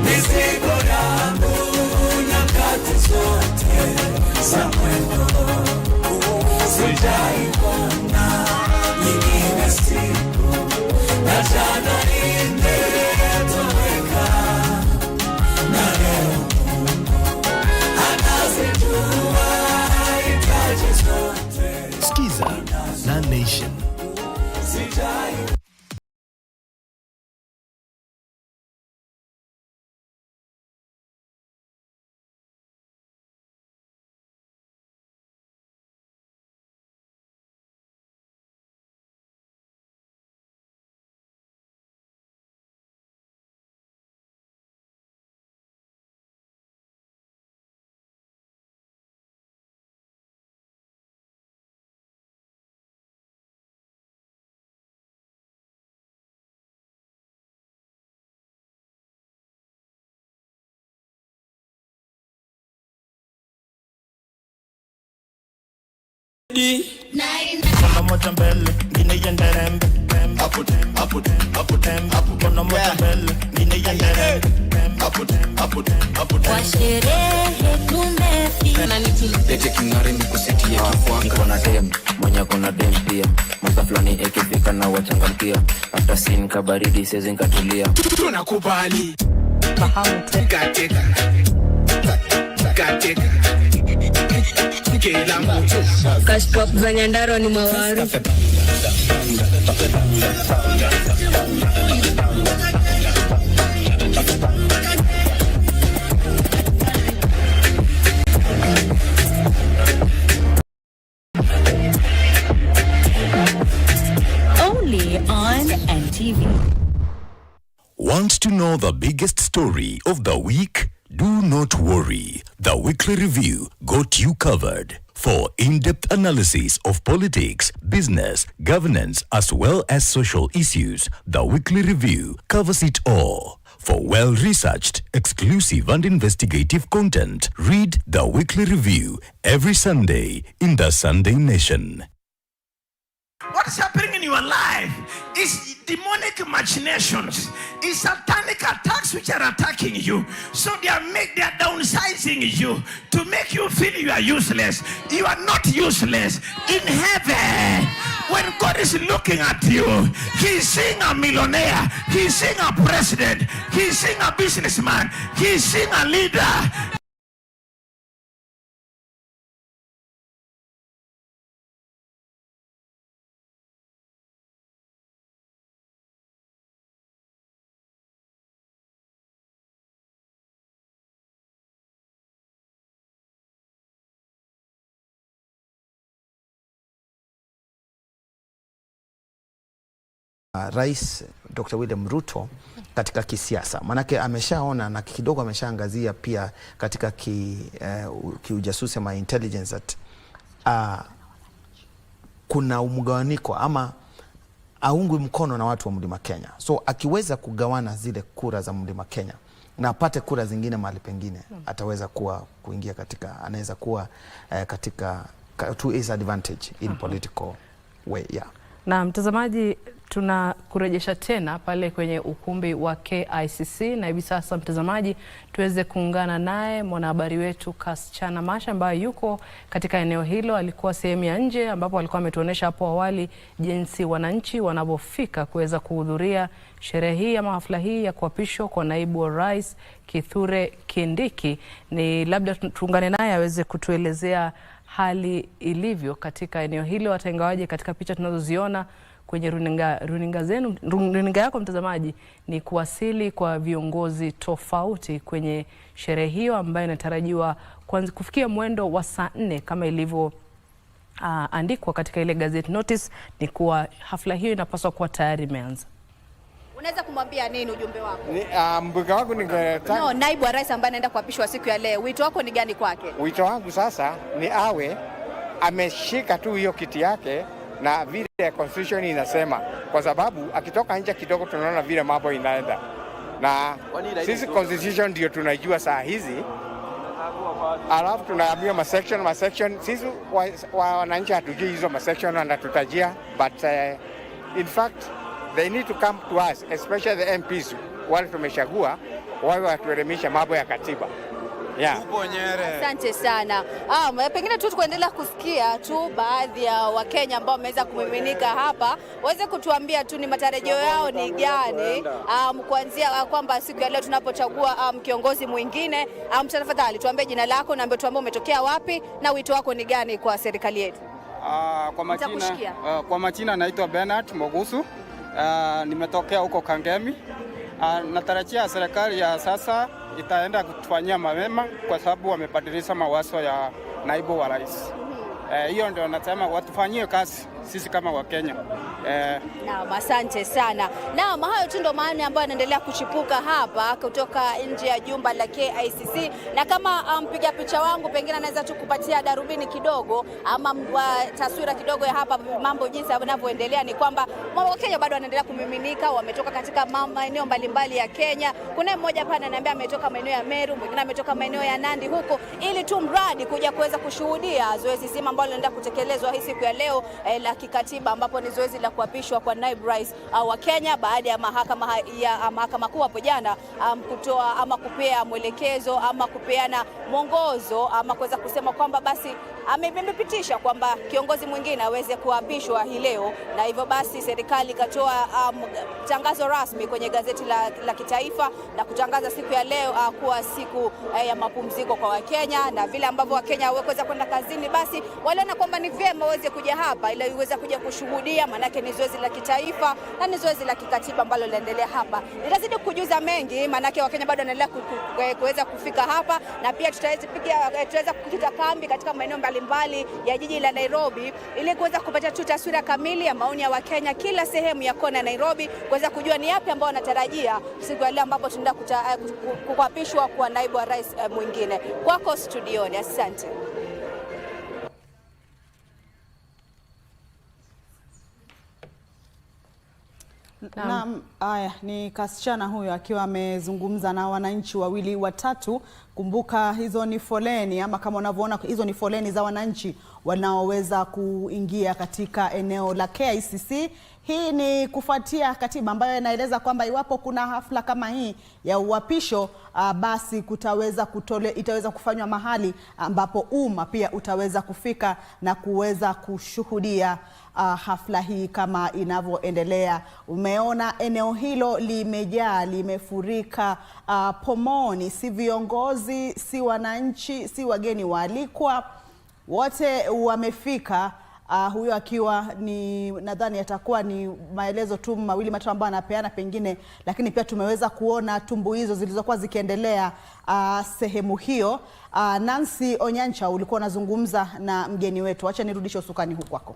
mizigo yangu. za mwendo, sijaikuona nyingine siku, na jana imetoweka, na leo Mungu anazijua hitaji zote. Skiza na Nation. Kuna moja mbele, ngine yende rembe. Kuna moja mbele, ngine yende rembe. Kwa sherehe tumefika. Lete kingari nikusitie kifua. Niko na dem, mwenye kona dem pia. Masa flani ekifika na wachangamkia. After scene kabaridi sezi nkatulia. Tunakubali. Gateka. Cash pop za Nyandaro ni mawari. Only on NTV. Want to know the biggest story of the week? Do not worry. The Weekly Review got you covered. For in-depth analysis of politics, business, governance, as well as social issues, The Weekly Review covers it all. For well-researched, exclusive and investigative content, read The Weekly Review every Sunday in the Sunday Nation. What is happening in your life is demonic machinations, is satanic attacks which are attacking you. So they are downsizing you to make you feel you are useless. You are not useless. In heaven, when God is looking at you, He's seeing a millionaire, He's seeing a president, He's seeing a businessman, He's seeing a leader. Rais Dr. William Ruto katika kisiasa. Manake ameshaona na kidogo ameshaangazia pia katika kiujasusi ama intelligence that kuna mgawanyiko ama aungwi mkono na watu wa Mlima Kenya. So akiweza kugawana zile kura za Mlima Kenya na apate kura zingine mahali pengine, ataweza kuingia katika, anaweza kuwa katika to his advantage in political way. Yeah. Na mtazamaji, tunakurejesha tena pale kwenye ukumbi wa KICC, na hivi sasa mtazamaji tuweze kuungana naye mwanahabari wetu Kasichana Masha ambaye yuko katika eneo hilo. Alikuwa sehemu ya nje ambapo alikuwa ametuonesha hapo awali jinsi wananchi wanavyofika kuweza kuhudhuria sherehe hii ama hafla hii ya kuapishwa kwa naibu wa rais Kithure Kindiki. Ni labda tuungane naye aweze kutuelezea hali ilivyo katika eneo hilo, hata ingawaje katika picha tunazoziona kwenye runinga yako mtazamaji ni kuwasili kwa viongozi tofauti kwenye sherehe hiyo ambayo inatarajiwa kufikia mwendo wa saa 4 kama ilivyo andikwa katika ile gazette notice. Ni kuwa hafla hiyo inapaswa kuwa tayari imeanza. Unaweza kumwambia nini ujumbe wako? Mbuga wangu ningetaka naibu wa rais ambaye anaenda kuapishwa siku ya leo, wito wako ni gani kwake? Wito wangu sasa ni awe ameshika tu hiyo kiti yake na vile constitution inasema, kwa sababu akitoka nje kidogo tunaona vile mambo inaenda, na sisi constitution ndio tunajua saa hizi, alafu tunaambiwa masection sisi wananchi hatujui hizo masection wanatutajia, but in fact they need to come to us, especially the MPs wale tumechagua, wawe watuelimisha mambo ya katiba. Yeah. Asante sana. Pengine tu kuendelea kusikia tu baadhi ya Wakenya ambao wameweza kumiminika hapa, waweze kutuambia tu ni matarajio yao ni gani kuanzia kwamba siku ya leo tunapochagua kiongozi mwingine. Tafadhali tuambie jina lako na tuambie umetokea wapi na wito wako ni gani kwa serikali yetu. Kwa majina naitwa Bernard Mogusu. Nimetokea huko Kangemi. Natarajia serikali ya sasa itaenda kutufanyia mema kwa sababu wamebadilisha mawazo ya naibu wa rais. Hiyo ndio nasema watufanyie kazi sisi kama Wakenya. Naam, asante sana. Naam, hayo tu ndio maana ambayo yanaendelea kuchipuka hapa kutoka nje ya jumba la KICC, na kama mpiga picha wangu pengine anaweza tu kupatia darubini kidogo ama taswira kidogo ya hapa mambo jinsi yanavyoendelea, ni kwamba Wakenya bado wanaendelea kumiminika, wametoka katika maeneo mbalimbali ya Kenya. Kuna mmoja hapa ananiambia ametoka maeneo ya Meru, mwingine ametoka maeneo ya Nandi huko, ili tu mradi kuja kuweza kushuhudia zoezi zima ambalo linaenda kutekelezwa hii siku ya leo la kikatiba, ambapo ni zoezi la kuapishwa kwa naibu rais wa Kenya baada ya mahakama kuu hapo jana kutoa ama kupea mwelekezo ama kupeana mwongozo ama kuweza kusema kwamba basi amepitisha kwamba kiongozi mwingine aweze kuapishwa hii leo, na hivyo basi serikali ikatoa tangazo rasmi kwenye gazeti la kitaifa na kutangaza siku ya leo kuwa siku ya mapumziko kwa Wakenya, na vile ambavyo Wakenya hawaweza kwenda kazini, basi waliona kwamba ni vyema waweze kuja hapa ili waweze kuja kushuhudia, manake ni zoezi la kitaifa na ni zoezi la kikatiba ambalo linaendelea hapa. Nitazidi kujuza mengi, manake Wakenya bado wanaendelea kuweza kufika hapa, na pia tutaweza kukita kambi katika maeneo mbalimbali ya jiji la Nairobi ili kuweza kupata tu taswira kamili ya maoni ya Wakenya kila sehemu ya kona ya Nairobi, kuweza kujua ni yapi ambao wanatarajia siku ya leo ambapo tunaenda kuapishwa kwa naibu wa rais mwingine. Kwako studioni, asante. Naam, haya ni kasichana huyo akiwa amezungumza na wananchi wawili watatu. Kumbuka hizo ni foleni, ama kama unavyoona hizo ni foleni za wananchi wanaoweza kuingia katika eneo la KICC. Hii ni kufuatia katiba ambayo inaeleza kwamba iwapo kuna hafla kama hii ya uapisho, basi itaweza kufanywa mahali ambapo umma pia utaweza kufika na kuweza kushuhudia hafla hii kama inavyoendelea. Umeona eneo hilo limejaa, limefurika pomoni, si viongozi, si wananchi, si wageni waalikwa, wote wamefika. Huyo akiwa ni nadhani atakuwa ni maelezo tu mawili matatu ambayo anapeana pengine, lakini pia tumeweza kuona tumbu hizo zilizokuwa zikiendelea sehemu hiyo. Nancy Onyancha, ulikuwa unazungumza na mgeni wetu, acha nirudishe usukani huko kwako.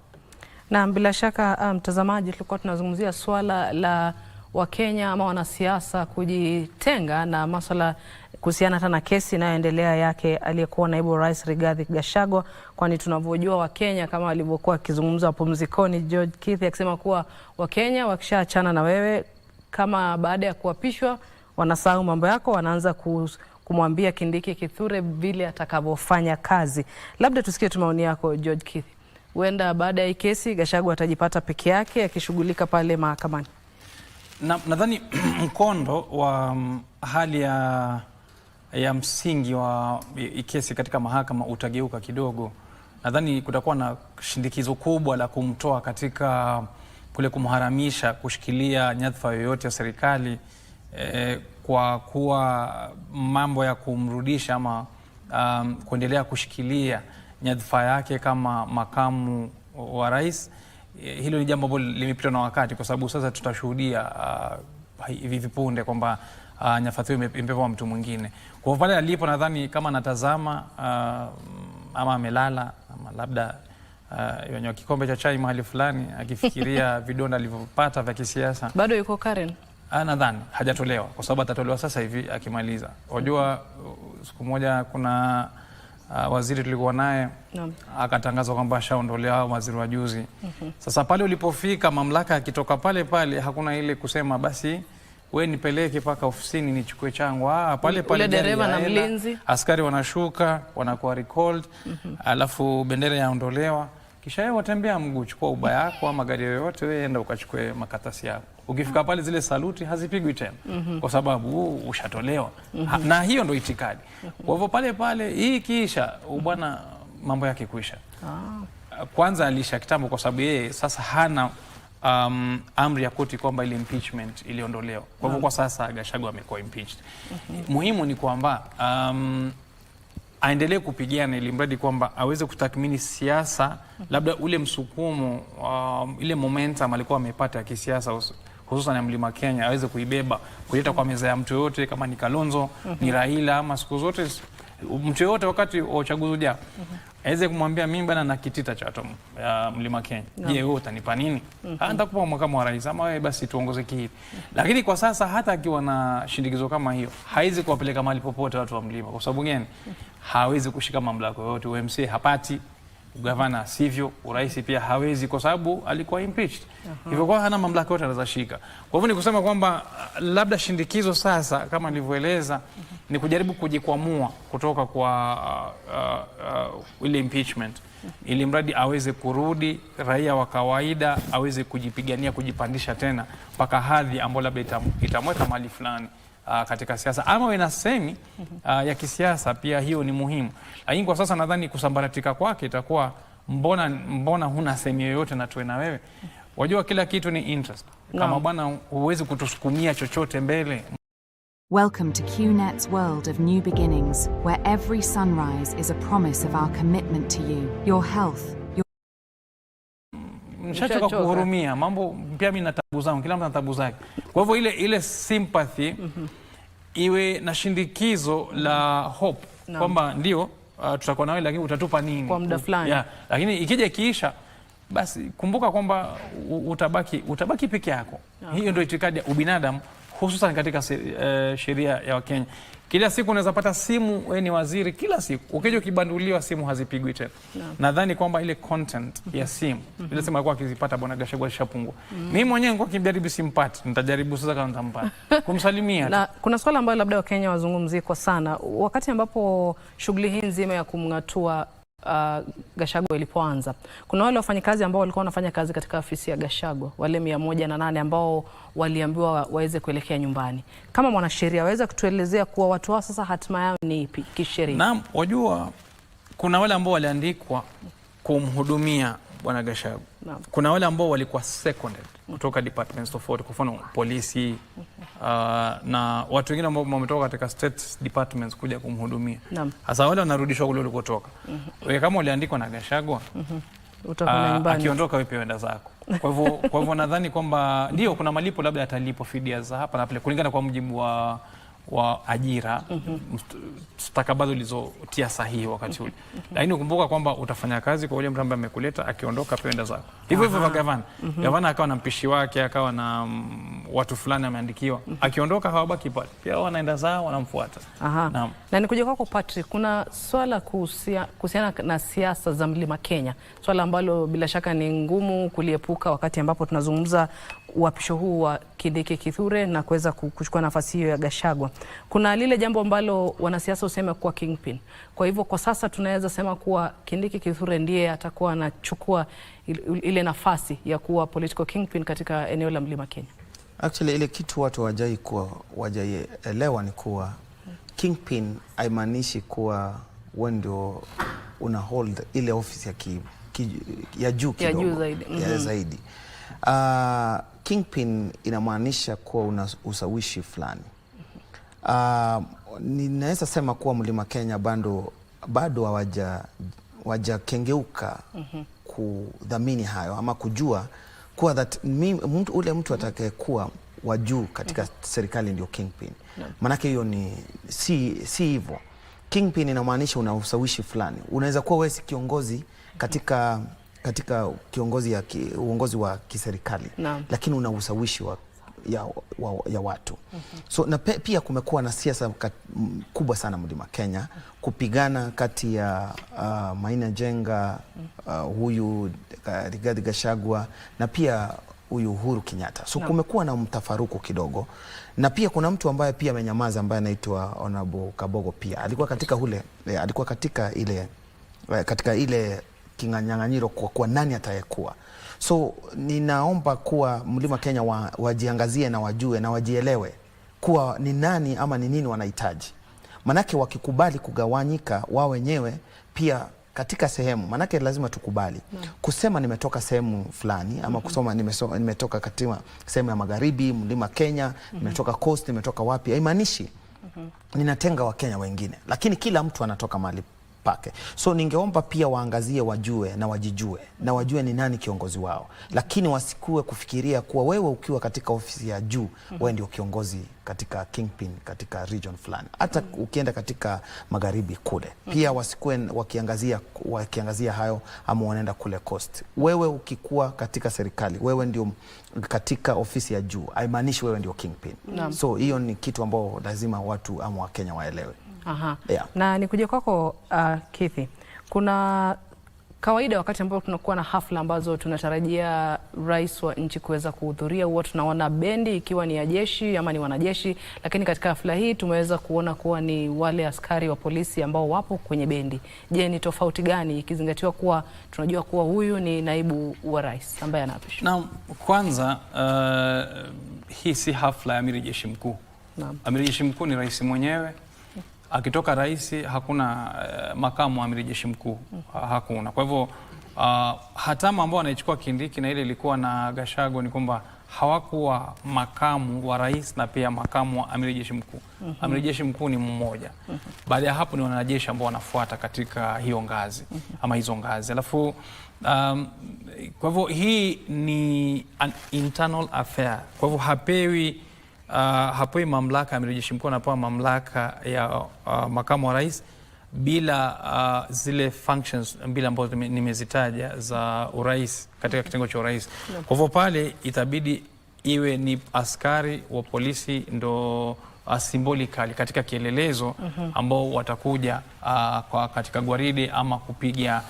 Na bila shaka mtazamaji, tulikuwa tunazungumzia swala la Wakenya ama wanasiasa kujitenga na masuala kuhusiana hata na kesi inayoendelea yake aliyekuwa naibu rais Rigathi Gachagua, kwani tunavyojua Wakenya kama walivyokuwa akizungumza pumzikoni George Kithure akisema kuwa Wakenya wakishaachana na wewe, kama baada ya kuapishwa wanasahau mambo yako, wanaanza kumwambia Kindiki Kithure vile atakavyofanya kazi. Labda tusikie tu maoni yako George Kithure. Huenda baada ya kesi Gachagua atajipata peke yake akishughulika pale mahakamani. Nadhani mkondo wa hali ya msingi wa kesi katika mahakama utageuka kidogo. Nadhani kutakuwa na shindikizo kubwa la kumtoa katika kule kumharamisha kushikilia nyadhifa yoyote ya serikali, kwa kuwa mambo ya kumrudisha ama kuendelea kushikilia nyadhifa yake kama makamu wa rais. Hilo ni jambo ambalo limepitwa na wakati, kwa sababu sasa tutashuhudia hivi punde kwamba nyadhifa hiyo imepewa mtu mwingine. Kwa pale alipo, nadhani kama anatazama ama amelala ama labda yanywa kikombe cha chai mahali fulani akifikiria vidonda alivyopata vya kisiasa. Bado yuko Karen? Nadhani hajatolewa, kwa sababu atatolewa sasa hivi akimaliza. Unajua siku moja kuna waziri tulikuwa naye akatangaza kwamba ashaondolewa waziri wa juzi. Sasa pale ulipofika mamlaka akitoka pale hakuna ile kusema basi wewe nipeleke paka ofisini nichukue changu. Pale dereva na mlinzi, askari wanashuka, wanakuwa recalled, alafu bendera yaondolewa, kisha yeye watembea mguu, chukua uba yako ama gari yoyote, wewe enda ukachukue makatasi yako. ukifika pale zile saluti hazipigwi tena kwa sababu ushatolewa. Na hiyo ndo itikadi. Kwa hivyo pale hii kisha bwana mambo yake kuisha. Kwanza alisha kitambo kwa sababu yeye sasa hana amri ya koti kwamba ile impeachment iliondolewa. Kwa hivyo kwa sasa Gachagua amekuwa impeached. Muhimu ni kwamba aendelee kupigana ili mradi kwamba aweze kutathmini siasa, labda ule msukumo, ile momentum alikuwa amepata ya kisiasa hususan ya Mlima Kenya aweze kuibeba kuleta kwa meza ya mtu yote, kama ni Kalonzo, ni Raila, ama siku zote mtu yote wakati wa uchaguzi ujao aweze kumwambia mimi bana na kitita cha watu Mlima Kenya. Je, wewe utanipa nini? Nitakupa makamu wa rais, ama wewe basi tuongoze kihivi. Lakini kwa sasa hata akiwa na shindikizo kama hiyo, haizi kuwapeleka mahali popote watu wa Mlima. Kwa sababu gani? Hawezi kushika mamlaka yote. UMC hapati, ugavana sivyo, urais pia hawezi kwa sababu alikuwa impeached. Hivyo kwa hana mamlaka yote anaweza shika. Kwa hivyo ni kusema kwamba labda shindikizo sasa kama nilivyoeleza ni kujaribu kujikwamua kutoka kwa ile impeachment ili mradi aweze kurudi raia wa kawaida, aweze kujipigania, kujipandisha tena mpaka hadhi ambayo labda itamweka mahali fulani katika siasa ama wena semi ya kisiasa. Pia hiyo ni muhimu, lakini kwa sasa nadhani kusambaratika kwake itakuwa mbona huna semi yoyote na tuwe na wewe. Wajua kila kitu ni interest. Kama bwana huwezi kutusukumia chochote mbele. Welcome to QNet's world of new beginnings, where every sunrise is a promise of our commitment to you, your health. Nishachoka kuhurumia mambo, pia mimi na tabu zangu, kila mtu ana tabu zake. Kwa hivyo ile sympathy iwe na shindikizo la hope kwamba ndio tutakuwa nawe, lakini utatupa nini kwa muda fulani. Lakini ikija kiisha, basi kumbuka kwamba utabaki peke yako. Hiyo ndio itikadi ya ubinadamu, hususan katika sheria ya Wakenya. Kila siku unaweza pata simu, wewe ni waziri, kila siku ukija ukibanduliwa simu hazipigwi tena. Nadhani kwamba ile content ya simu ile simu alikuwa akizipata bwana Gachagua ishapungua. Mimi mwenyewe nilikuwa nikijaribu simpati, nitajaribu sasa kama nitampata kumsalimia. Na kuna swala ambalo labda Wakenya wazungumzie kwa sana wakati ambapo shughuli hii nzima ya kumngatua Gachagua ilipoanza. Kuna wale wafanyikazi ambao walikuwa wanafanya kazi katika ofisi ya Gachagua, wale 108 ambao waliambiwa waweze kuelekea nyumbani. Kama mwanasheria waweza kutuelezea kuwa watu hao sasa hatima yao ni ipi kisheria? Naam, wajua kuna wale ambao waliandikwa kumhudumia bwana Gachagua. Kuna wale ambao walikuwa seconded kutoka departments tofauti, kwa mfano polisi na watu wengine ambao wametoka katika state departments kuja kumhudumia. Sasa wale wanarudishwa kule walikotoka. Wewe kama uliandikwa na Gachagua, utakwenda nyumbani. Akiondoka wewe pia zako. Kwa hivyo nadhani kwamba ndio kuna malipo labda atalipo fidia za hapa na pale kulingana kwa mujibu wa ajira stakabadhi ulizotia sahihi wakati ule. Lakini ukumbuka kwamba utafanya kazi kwa ule mtu ambaye amekuleta, akiondoka penda zako. Hivyo hivyo gavana. Gavana akawa na mpishi wake, akawa na watu fulani ameandikiwa. Akiondoka hawabaki pale. Pia wanaenda zao, wanamfuata. Naam. Na nikuja kwako Patrick, kuna swala kuhusiana na siasa za Mlima Kenya. Swala ambalo bila shaka ni ngumu kuliepuka wakati ambapo tunazungumza uapisho huu wa Kindiki Kithure na kuweza kuchukua nafasi hiyo ya Gachagua. Kuna lile jambo ambalo wanasiasa husema kuwa kingpin. Kwa hivyo kwa sasa tunaweza sema kuwa Kindiki Kithure ndiye atakuwa anachukua ile nafasi ya kuwa political kingpin katika eneo la Mlima Kenya. Actually ile kitu watu wajaielewa ni kuwa kingpin haimaanishi kuwa wewe ndio una hold ile ofisi ya juu kidogo. Ya juu zaidi. Zaidi. Kingpin inamaanisha kuwa una usawishi fulani. Ninaweza sema kuwa Mlima Kenya bado hawajakengeuka kudhamini hayo ama kujua kuwa that ule mtu atakayekuwa wa juu katika serikali ndio kingpin. Manake hiyo ni si hivyo. Kingpin inamaanisha una usawishi fulani. Unaweza kuwa wewe si kiongozi katika uongozi wa kiserikali, lakini una ushawishi ya watu. So na pia kumekuwa na siasa kubwa sana Mlima Kenya kupigana kati ya Maina Jenga, huyu Rigathi Gachagua na pia huyu Uhuru Kenyatta. So kumekuwa na mtafaruku kidogo, na pia kuna mtu ambaye pia amenyamaza ambaye anaitwa Honorable Kabogo. Pia alikuwa katika ile kinyang'anyiro kwa nani atayekuwa. So ninaomba kuwa Mlima Kenya wajiangazie na wajue na wajielewe kuwa ni nani ama ni nini wanahitaji. Manake wakikubali kugawanyika wao wenyewe pia katika sehemu, manake lazima tukubali kusema nimetoka sehemu fulani ama kusoma nimetoka katika sehemu ya magharibi, Mlima Kenya, nimetoka coast, nimetoka wapi, haimaanishi ninatenga Wakenya wengine, lakini kila mtu anatoka mahali pake. So ningeomba pia waangazie, wajue na wajijue na wajue ni nani kiongozi wao, lakini wasikue kufikiria kuwa wewe ukiwa katika ofisi ya juu wewe ndio kiongozi katika kingpin katika region fulani. Hata ukienda katika magharibi kule pia wasikue wakiangazia hayo ama wanaenda kule coast. Wewe ukikuwa katika serikali, wewe ndio katika ofisi ya juu, haimaanishi wewe ndio kingpin. So hiyo ni kitu ambao lazima watu ama Wakenya waelewe. Yeah. Na nikuje kwako Kicc, kuna kawaida wakati ambapo tunakuwa na hafla ambazo tunatarajia rais wa nchi kuweza kuhudhuria, huwa tunaona bendi ikiwa ni ya jeshi ama ni wanajeshi, lakini katika hafla hii tumeweza kuona kuwa ni wale askari wa polisi ambao wapo kwenye bendi. Je, ni tofauti gani ikizingatiwa kuwa tunajua kuwa huyu ni naibu wa rais ambaye anaapishwa? Na kwanza hii si hafla ya amiri jeshi mkuu. Amiri jeshi mkuu ni rais mwenyewe. Akitoka rais hakuna makamu wa amiri jeshi mkuu, hakuna. Kwa hivyo hatamu ambao anaichukua Kindiki na ile ilikuwa na Gachagua ni kwamba hawakuwa makamu wa rais na pia makamu wa amiri jeshi mkuu. Amiri jeshi mkuu ni mmoja. Baada ya hapo ni wanajeshi ambao wanafuata katika hiyo ngazi ama hizo ngazi. Alafu kwa hivyo hii ni an internal affair. Kwa hivyo hapewi mamlaka amiri jeshi mkuu, anapewa mamlaka ya makamu wa rais bila zile functions mbili ambazo nimezitaja za urais katika kitengo cha urais. Kwa hivyo pale itabidi iwe ni askari wa polisi ndo symbolically katika kielelezo ambao watakuja katika gwaride ama kupiga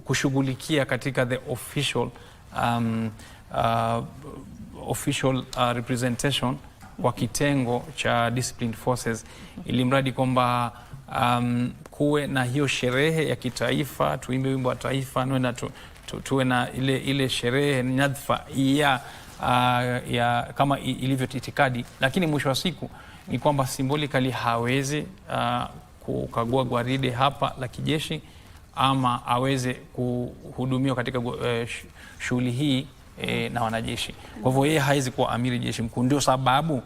kushughulikia katika the official representation kwa kitengo cha disciplined forces, ili mradi kwamba kuwe na hiyo sherehe ya kitaifa, tuimbe wimbo wa taifa, tuwe na ile sherehe nyadhifa ya kama ilivyo itikadi, lakini mwisho wa siku ni kwamba symbolically hawezi kukagua gwaride hapa la kijeshi ama aweze kuhudumiwa katika shughuli hii na wanajeshi. Kwa hivyo yeye haizi kuwa amiri jeshi mkuu. Ndio sababu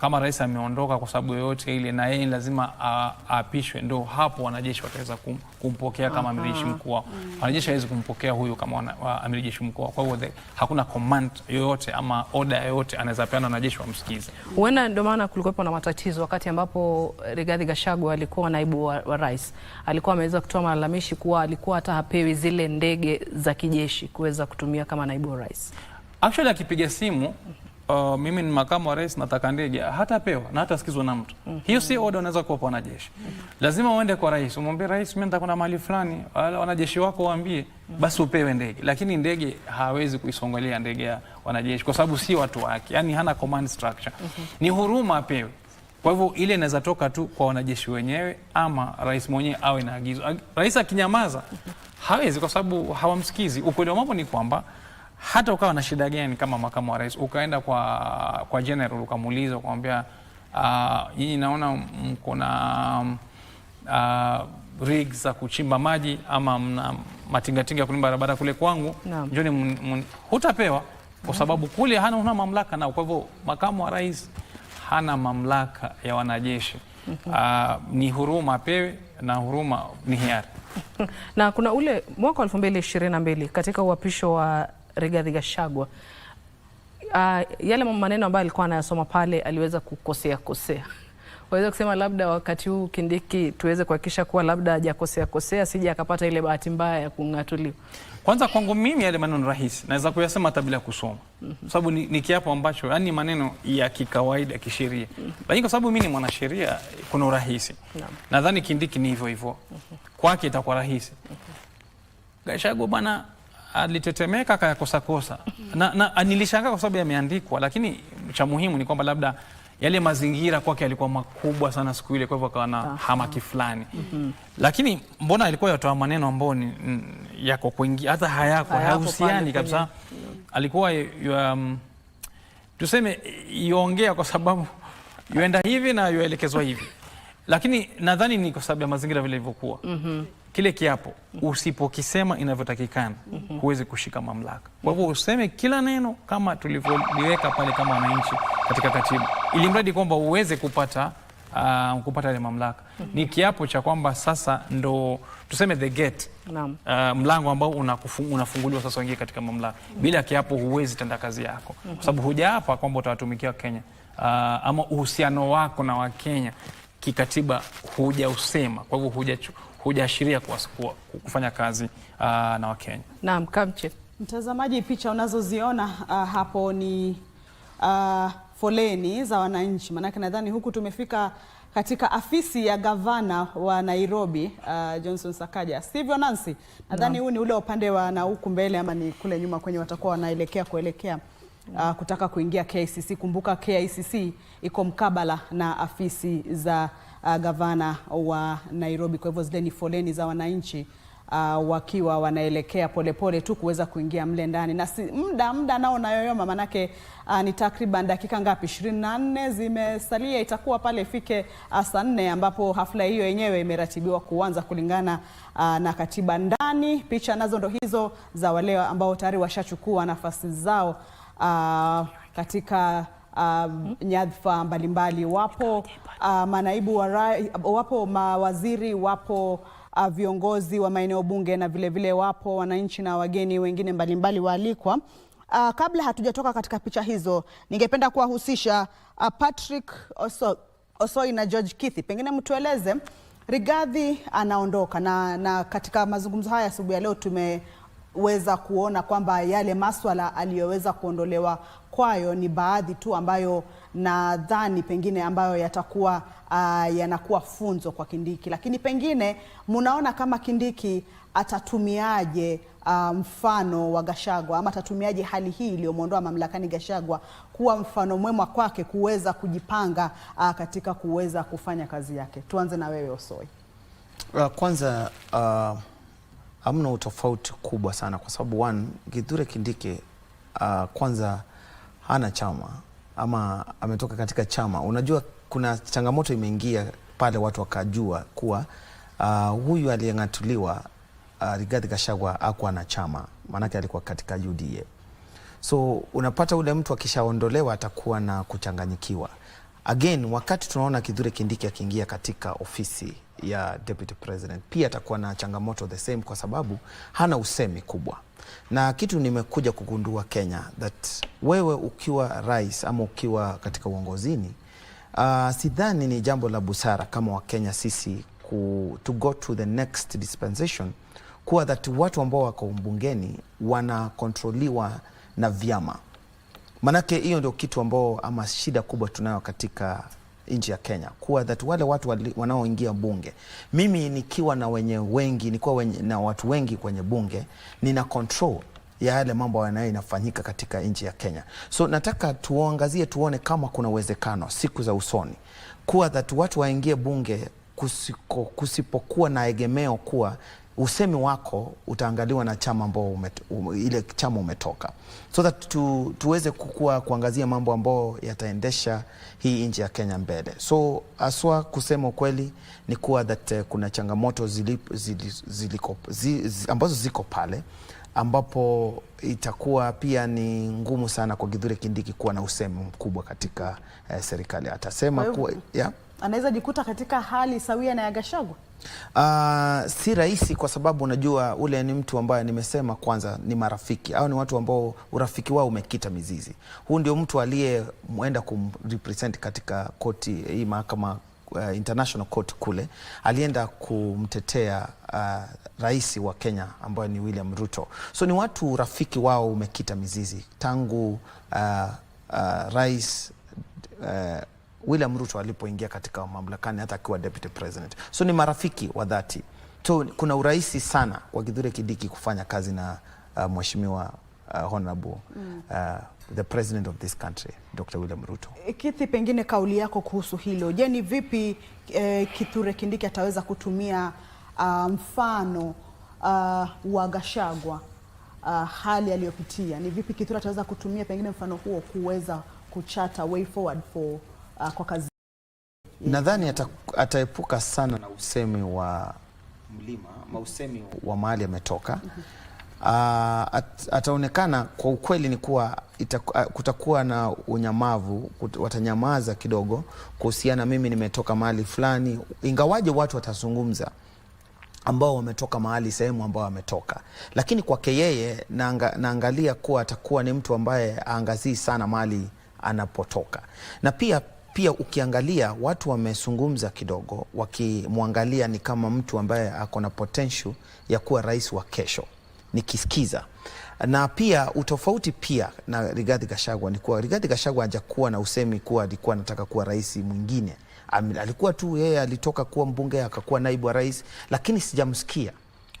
kama rais ameondoka kwa sababu yoyote ile na yeye lazima aapishwe, ndio hapo wanajeshi wataweza kumpokea kama amiri jeshi mkuu. Wanajeshi hawezi kumpokea huyu kama amiri jeshi mkuu. Kwa hivyo hakuna command yoyote ama order yoyote anaweza peana wanajeshi wamsikize. Huenda ndio maana kulikuwa na matatizo wakati ambapo Rigathi Gachagua alikuwa naibu wa rais. Alikuwa ameweza kutoa malalamishi kuwa alikuwa hata hapewi zile ndege za kijeshi kuweza kutumia kama naibu wa rais. Actually akipiga simu mimi ni makamu wa rais nataka ndege, hatapewa na hata sikizwa na mtu. Hiyo si order unaweza kuwapa wanajeshi. Lazima uende kwa rais, umwambie rais mimi nataka mahali fulani, wale wanajeshi wako waambie basi upewe ndege. Lakini ndege hawezi kuisongelea ndege ya wanajeshi kwa sababu si watu wake. Yaani hana command structure. Ni huruma apewe. Kwa hivyo ile inaweza toka tu kwa wanajeshi wenyewe ama rais mwenyewe awe na agizo. Rais akinyamaza hawezi kwa sababu hawamsikizi. Ukweli wa mambo ni kwamba hata ukawa na shida gani kama makamu wa rais, ukaenda kwa general ukamuuliza ukamwambia nyinyi naona mko na rigs za kuchimba maji ama mna matingatinga kulimba barabara kule kwangu, njoni hutapewa kwa sababu kule hana mamlaka nao. Kwa hivyo makamu wa rais hana mamlaka ya wanajeshi. Ni huruma apewe na huruma ni hiari. Na kuna ule mwaka 2022 katika uapisho wa Rigathi Gachagua, yale maneno ambayo alikuwa anayasoma pale aliweza kukosea. Waweza kusema labda wakati huu Kindiki tuweze kuhakikisha kuwa labda hajakosea sije akapata ile bahati mbaya ya kung'atuliwa. Kwanza kwangu mimi yale maneno rahisi naweza kuyasema hata bila kusoma. Sababu ni kiapo ambacho yani maneno ya kikawaida kisheria. Lakini kwa sababu mimi ni mwanasheria kuna urahisi. Nadhani Kindiki ni hivyo hivyo. Kwake itakuwa rahisi. Gachagua bwana alitetemeka akayakosa. Na nilishangaa kwa sababu yameandikwa, lakini cha muhimu ni kwamba labda yale mazingira kwake yalikuwa makubwa sana siku ile, kwa hivyo akawa na hamaki fulani. Lakini mbona alikuwa yatoa maneno ambayo yako kuingia hata hayahusiani kabisa. Alikuwa tuseme yongea kwa sababu yuenda hivi na yuelekezwa hivi, lakini nadhani ni kwa sababu ya mazingira vile ilivyokuwa. Kile kiapo usipokisema inavyotakikana huwezi kushika mamlaka. Kwa hivyo useme kila neno kama tulivyoliweka pale kama wananchi katika katiba, ili mradi kwamba uweze kupata ile mamlaka. Ni kiapo cha kwamba sasa ndo tuseme the gate, mlango ambao unafunguliwa sasa uingie katika mamlaka. Bila kiapo huwezi tenda kazi yako, kwa sababu hujaapa kwamba utawatumikia Kenya, ama uhusiano wako na Wakenya kikatiba hujausema. Kwa hivyo hujaashiria kufanya kazi na Wakenya. Naam, Kamche. Mtazamaji, picha unazoziona hapo ni foleni za wananchi. Maanake nadhani huku tumefika katika afisi ya gavana wa Nairobi, Johnson Sakaja. Sivyo Nancy? Nadhani huu ni ule upande wa na huku mbele, ama ni kule nyuma kwenye watakuwa wanaelekea kutaka kuingia KICC. Kumbuka KICC iko mkabala na afisi za gavana wa Nairobi. Kwa hivyo zile ni foleni za wananchi wakiwa wanaelekea polepole tu kuweza kuingia mle ndani. Na muda nao nayoyoma, manake ni takriban dakika ngapi? 24 zimesalia, itakuwa pale ifike saa 4 ambapo hafla hiyo yenyewe imeratibiwa kuanza kulingana na katiba ndani. Picha nazo ndo hizo za wale ambao tayari washachukua nafasi zao katika nyadhifa mbalimbali. Wapo manaibu wapo mawaziri, wapo viongozi wa maeneo bunge, na vile wapo wananchi na wageni wengine mbalimbali waalikwa. Kabla hatujatoka katika picha hizo, ningependa kuwahusisha Patrick Osoi na George Kithure. Pengine mtueleze, Rigathi anaondoka na katika mazungumzo haya asubuhi ya leo tumeweza kuona kwamba yale maswala aliyoweza kuondolewa kwayo ni baadhi tu ambayo nadhani pengine ambayo yatakuwa yanakuwa funzo kwa Kindiki. Lakini pengine munaona kama Kindiki atatumiaje mfano wa Gachagua, ama atatumiaje hali hii iliyomuondoa mamlakani Gachagua kuwa mfano mwema kwake kuweza kujipanga katika kuweza kufanya kazi yake? Tuanze na wewe Osoi. Kwanza hamna utofauti kubwa sana, kwa sababu Kithure Kindiki kwanza hana chama, ama ametoka katika chama. Unajua kuna changamoto imeingia pale, watu wakajua kuwa huyu aliyeng'atuliwa Rigathi Gachagua hakuwa na chama, maanake alikuwa katika UDA. So unapata ule mtu akishaondolewa atakuwa na kuchanganyikiwa. Again, wakati tunaona Kithure Kindiki akiingia katika ofisi ya Deputy President, pia atakuwa na changamoto the same, kwa sababu hana usemi kubwa. Na kitu nimekuja kugundua Kenya, that wewe ukiwa rais ama ukiwa katika uongozini, sidhani ni jambo la busara kama Wakenya sisi to go to the next dispensation, kuwa that watu ambao wako bungeni wanakontroliwa na vyama. Manake hiyo ndio kitu ambao ama shida kubwa tunayo katika nchi ya Kenya, kuwa that wale watu wanaoingia bunge, mimi nikiwa na na watu wengi kwenye bunge, nina control ya yale mambo yanayofanyika katika nchi ya Kenya. So nataka tuangazie, tuone kama kuna uwezekano siku za usoni kuwa that watu waingie bunge kusipokuwa na egemeo, kuwa usemi wako utaangaliwa na chama ambao ile chama umetoka, so that tuweze kuangazia mambo ambao yataendesha hii nchi ya Kenya mbele. So aswa kusema kweli ni kuwa that kuna changamoto ambazo ziko pale, ambapo itakuwa pia ni ngumu sana kwa Kithure Kindiki kuwa na usemi mkubwa katika serikali. Atasema kuwa anaweza jikuta katika hali sawia na ya Gachagua. Si rahisi, kwa sababu unajua ule ni mtu ambaye nimesema kwanza ni marafiki, au ni watu ambao urafiki wao umekita mizizi. Huu ndio mtu aliyeenda kumrepresent katika koti hii, mahakama International Court kule, alienda kumtetea rais wa Kenya ambaye ni William Ruto. So ni watu urafiki wao umekita mizizi tangu rais William Ruto alipoingia katika mamlakani, hata akiwa Deputy President. So ni marafiki wa dhati. So kuna urahisi sana kwa Kithure Kindiki kufanya kazi na mheshimiwa honorable the president of this country, Dr. William Ruto. Kithi, pengine kauli yako kuhusu hilo. Je, ni vipi Kithure Kindiki ataweza kutumia mfano wa Gachagua, hali aliyopitia? Ni vipi Kithure ataweza kutumia pengine mfano huo kuweza kuchata way forward for kwa kazi? Nadhani ataepuka sana na usemi wa mlima, usemi wa mahali ametoka. Ataonekana kwa ukweli ni kuwa kutakuwa na unyamavu, watanyamaza kidogo kuhusiana mimi nimetoka mahali fulani, ingawaje watu watazungumza ambao wametoka mahali sehemu ambao wametoka, lakini kwake yeye naangalia kuwa atakuwa ni mtu ambaye aangazii sana mahali anapotoka. Na pia ukiangalia watu wamezungumza kidogo wakimwangalia ni kama mtu ambaye ako na potential ya kuwa rais wa kesho, nikisikiza. Na pia utofauti pia na Rigathi Gachagua ni kuwa Rigathi Gachagua hajakuwa na usemi kuwa alikuwa anataka kuwa rais mwingine. Alikuwa tu yeye alitoka kuwa mbunge akakuwa naibu wa rais, lakini sijamsikia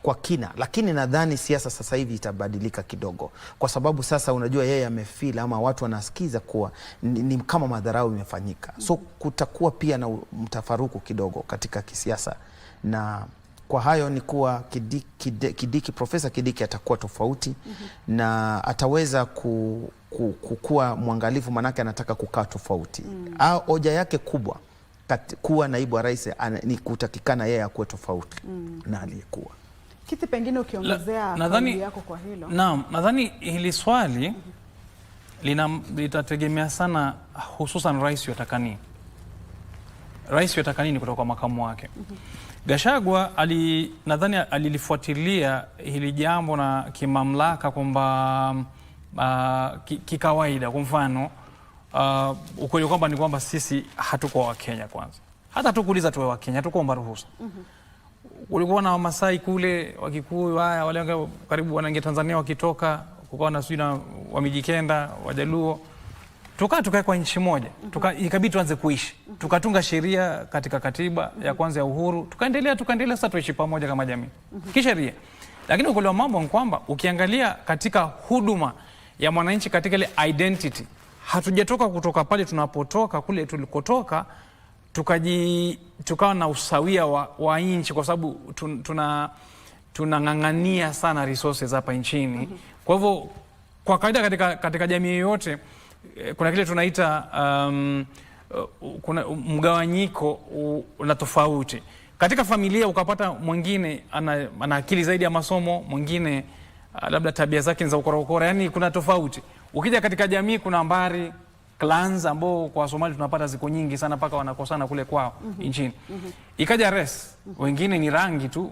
kwa kina. Lakini nadhani siasa sasa hivi itabadilika kidogo, kwa sababu sasa unajua yeye amefeel ama watu wanasikiza kuwa ni kama madharau imefanyika. So kutakuwa pia na mtafaruku kidogo katika kisiasa, na kwa hayo ni kuwa Kindiki, Profesa Kindiki atakuwa tofauti na ataweza kuwa mwangalifu, manake anataka kukaa tofauti. Hoja yake kubwa kuwa naibu wa rais ni kutakikana yeye akuwe tofauti na aliyekuwa. Kithi, pengine ukiongezea kauli yako kwa hilo. Naam, nadhani hili swali litategemea sana, hususan rais yatakani. Rais yatakani ni kutoka kwa makamu wake. Gachagua nadhani alilifuatilia hili jambo na kimamlaka kwamba kikawaida. Kwa mfano ukweli kwamba ni kwamba sisi hatuko wa Kenya kwanza. Hata tukuuliza tuwe wa Kenya, hatukuomba ruhusa. Ulikuwa na Wamasai kule, Wakikuyu, haya wale karibu wanaingia Tanzania wakitoka, kukawa na sijui na Wamijikenda, Wajaluo. Tukae kwa nchi moja, ikabidi tuanze kuishi. Tukatunga sheria katika katiba ya kwanza ya uhuru, tukaendelea sasa tuishi pamoja kama jamii kisheria. Lakini ukweli wa mambo ni kwamba ukiangalia katika huduma ya mwananchi, katika ile identity, hatujatoka kutoka pale tunapotoka kule tulikotoka tukawa na usawia wa nchi, kwa sababu tunang'ang'ania sana resources hapa nchini. Kwa hivyo kwa kawaida katika jamii yoyote kuna kile tunaita kuna mgawanyiko na tofauti. Katika familia ukapata mwingine ana akili zaidi ya masomo, mwingine labda tabia zake ni za ukora, yani kuna tofauti. Ukija katika jamii kuna mbari, clans ambao kwa Somali tunapata ziko nyingi sana mpaka wanakosana kule kwao nchini. Ikaja race, wengine ni rangi tu,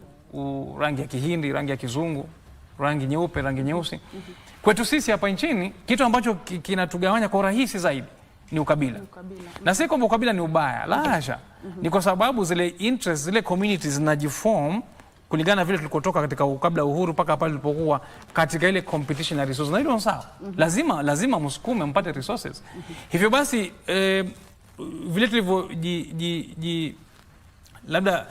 rangi ya Kihindi, rangi ya Kizungu, rangi nyeupe, rangi nyeusi. Kwetu sisi hapa nchini kitu ambacho kinatugawanya kwa urahisi zaidi ni ukabila. Na si kwamba ukabila ni ubaya, la hasha. Ni kwa sababu zile interests, zile communities zinajiform kulingana vile tulikotoka katika kabla uhuru mpaka pale tulipokuwa katika ile competition na resources. Na hilo sawa. Lazima msukume mpate resources. Hivyo basi vile tulivyo labda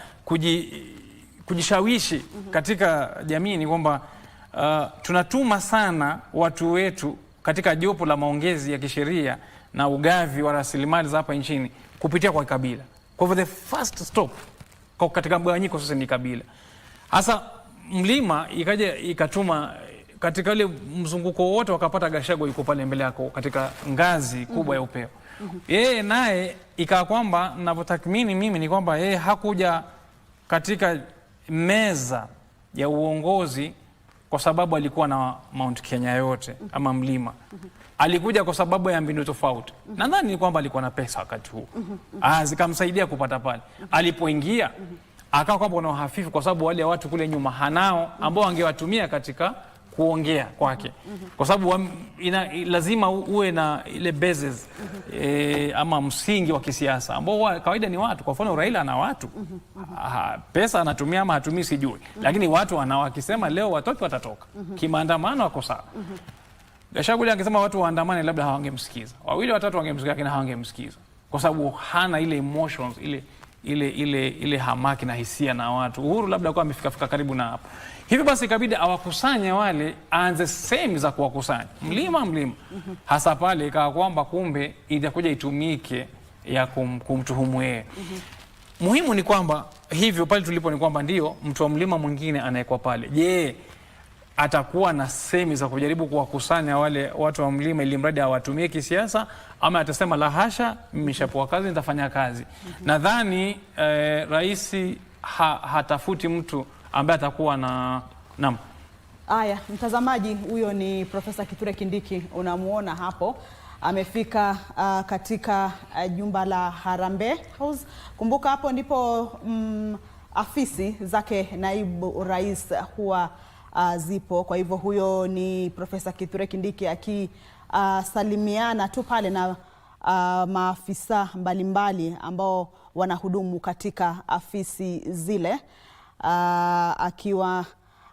kujishawishi katika jamii ni kwamba tunatuma sana watu wetu katika jopo la maongezi ya kisheria na ugavi wa rasilimali za hapa nchini kupitia kwa kabila. Kwa hivyo the first stop katika mgawanyiko sasa ni kabila. Hasa mlima ikaja ikatuma katika ile mzunguko wote wakapata Gachagua yuko pale mbele yako katika ngazi kubwa ya upeo. Yeye naye ikawa kwamba ninavyotathmini mimi ni kwamba yeye hakuja katika meza ya uongozi kwa sababu alikuwa na Mount Kenya yote ama mlima. Alikuja kwa sababu ya mbinu tofauti. Nadhani ni kwamba alikuwa na pesa wakati huo. Zikamsaidia kupata pale. Alipoingia akawa kwamba una hafifu kwa sababu wale watu kule nyuma hanao ambao wangewatumia katika kuongea kwake. Kwa sababu lazima uwe na ile basis ama msingi wa kisiasa ambao kawaida ni watu. Kwa mfano Raila ana watu. Pesa anatumia ama hatumii sijui. Lakini watu wakisema leo watoto watatoka. Kimaandamano wako sawa. Gachagua angesema watu waandamane labda hawangemsikiza. Wawili watatu wangemsikiza lakini hawangemsikiza. Kwa sababu hana ile emotions, ile hamaki na hisia na watu. Uhuru labda kwa amefika karibu na hapo. Hivyo basi ikabidi awakusanye wale, aanze sehemu za kuwakusanya mlima. Hasa pale ikawa kwamba kumbe itakuja itumike ya kumtuhumu yeye. Muhimu ni kwamba hivyo pale tulipo ni kwamba ndio mtu wa mlima mwingine anayekwa pale. Je, atakuwa na semi za kujaribu kuwakusanya wale watu wa mlima ili mradi awatumie kisiasa, ama atasema la hasha, nimeshapewa kazi nitafanya kazi? Nadhani rais hatafuti mtu ambaye atakuwa na Aya, mtazamaji, huyo ni Profesa Kithure Kindiki, unamuona hapo. Amefika katika jumba la Harambee House. Kumbuka hapo ndipo afisi zake naibu rais huwa zipo. Kwa hivyo huyo ni Profesa Kithure Kindiki akisalimiana tu pale na maafisa mbalimbali ambao wanahudumu katika afisi zile, akiwa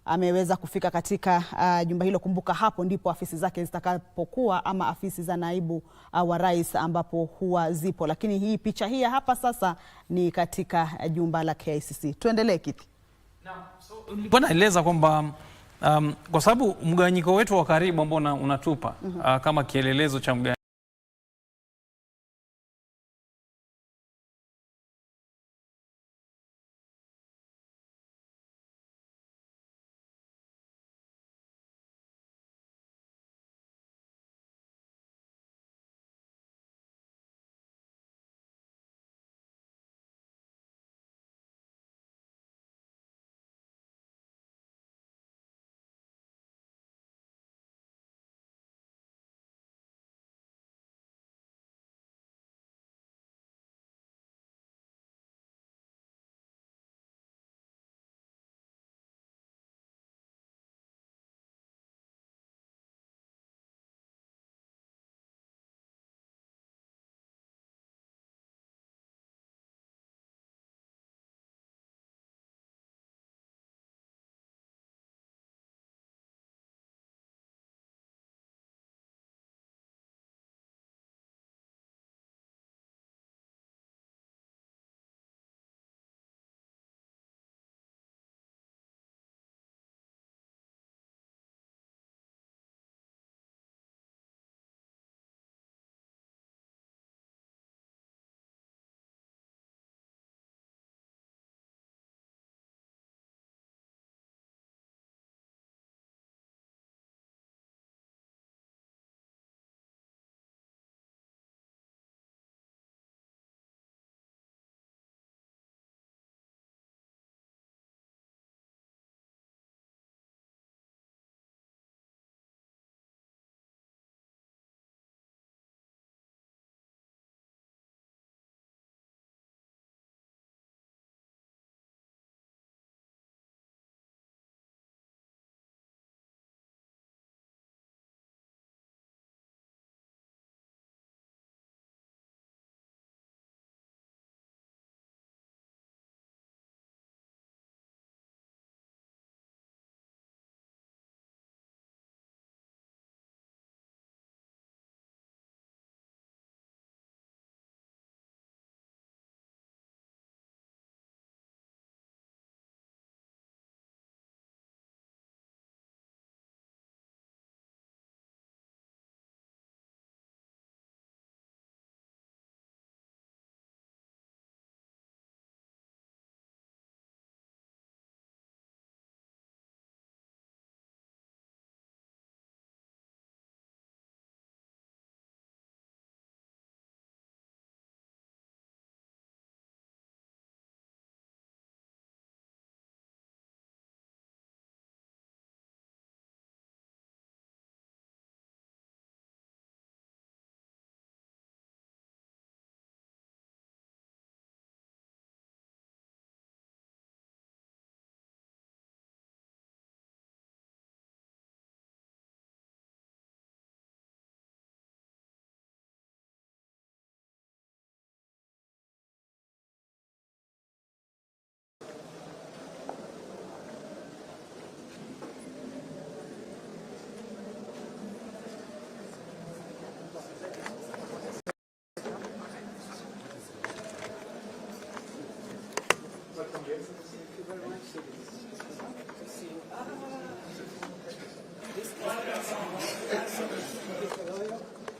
ameweza kufika katika jumba hilo. Kumbuka hapo ndipo afisi zake zitakapokuwa, ama afisi za naibu wa rais ambapo huwa zipo. Lakini hii picha hii hapa sasa ni katika jumba la KICC. Tuendelee Kicc. Bwana eleza kwamba kwa sababu mgawanyiko wetu wa karibu ambao unatupa kama kielelezo cha mgawanyiko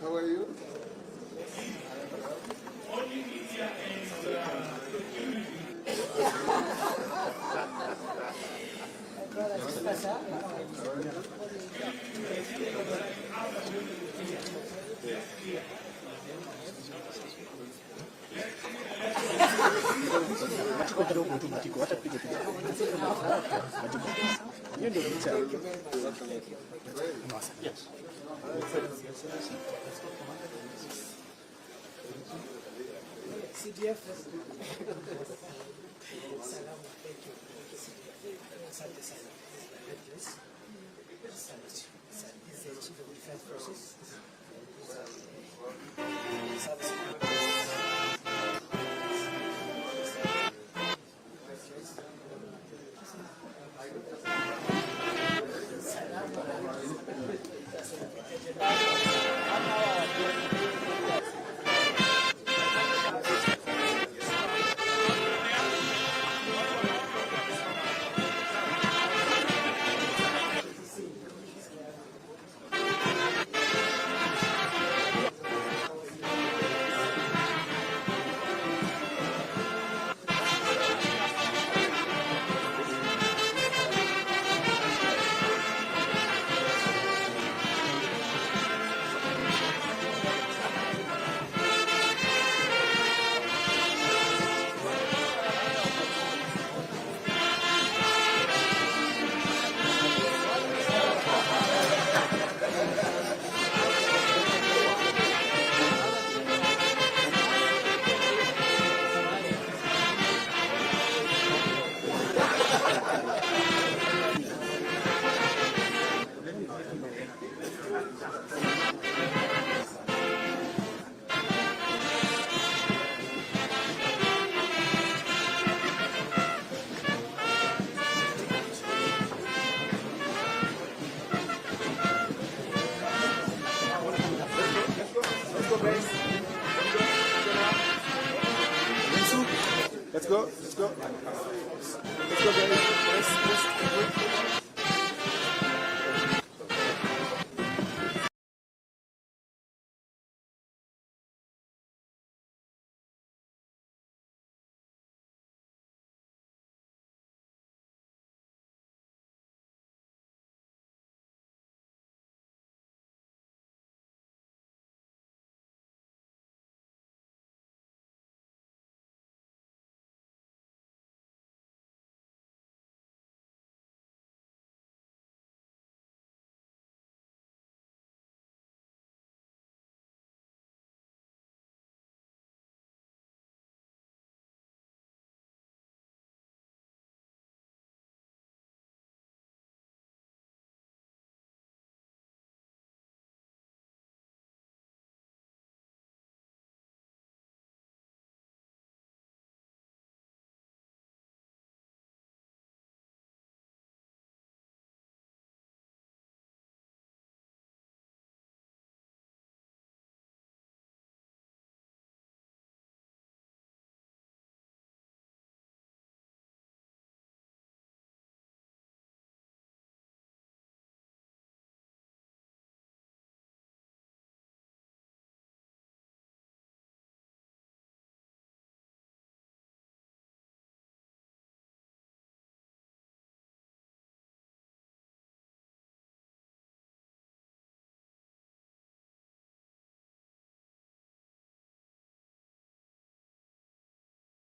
How are you? Yes. CDF. Let's go. Let's go, guys.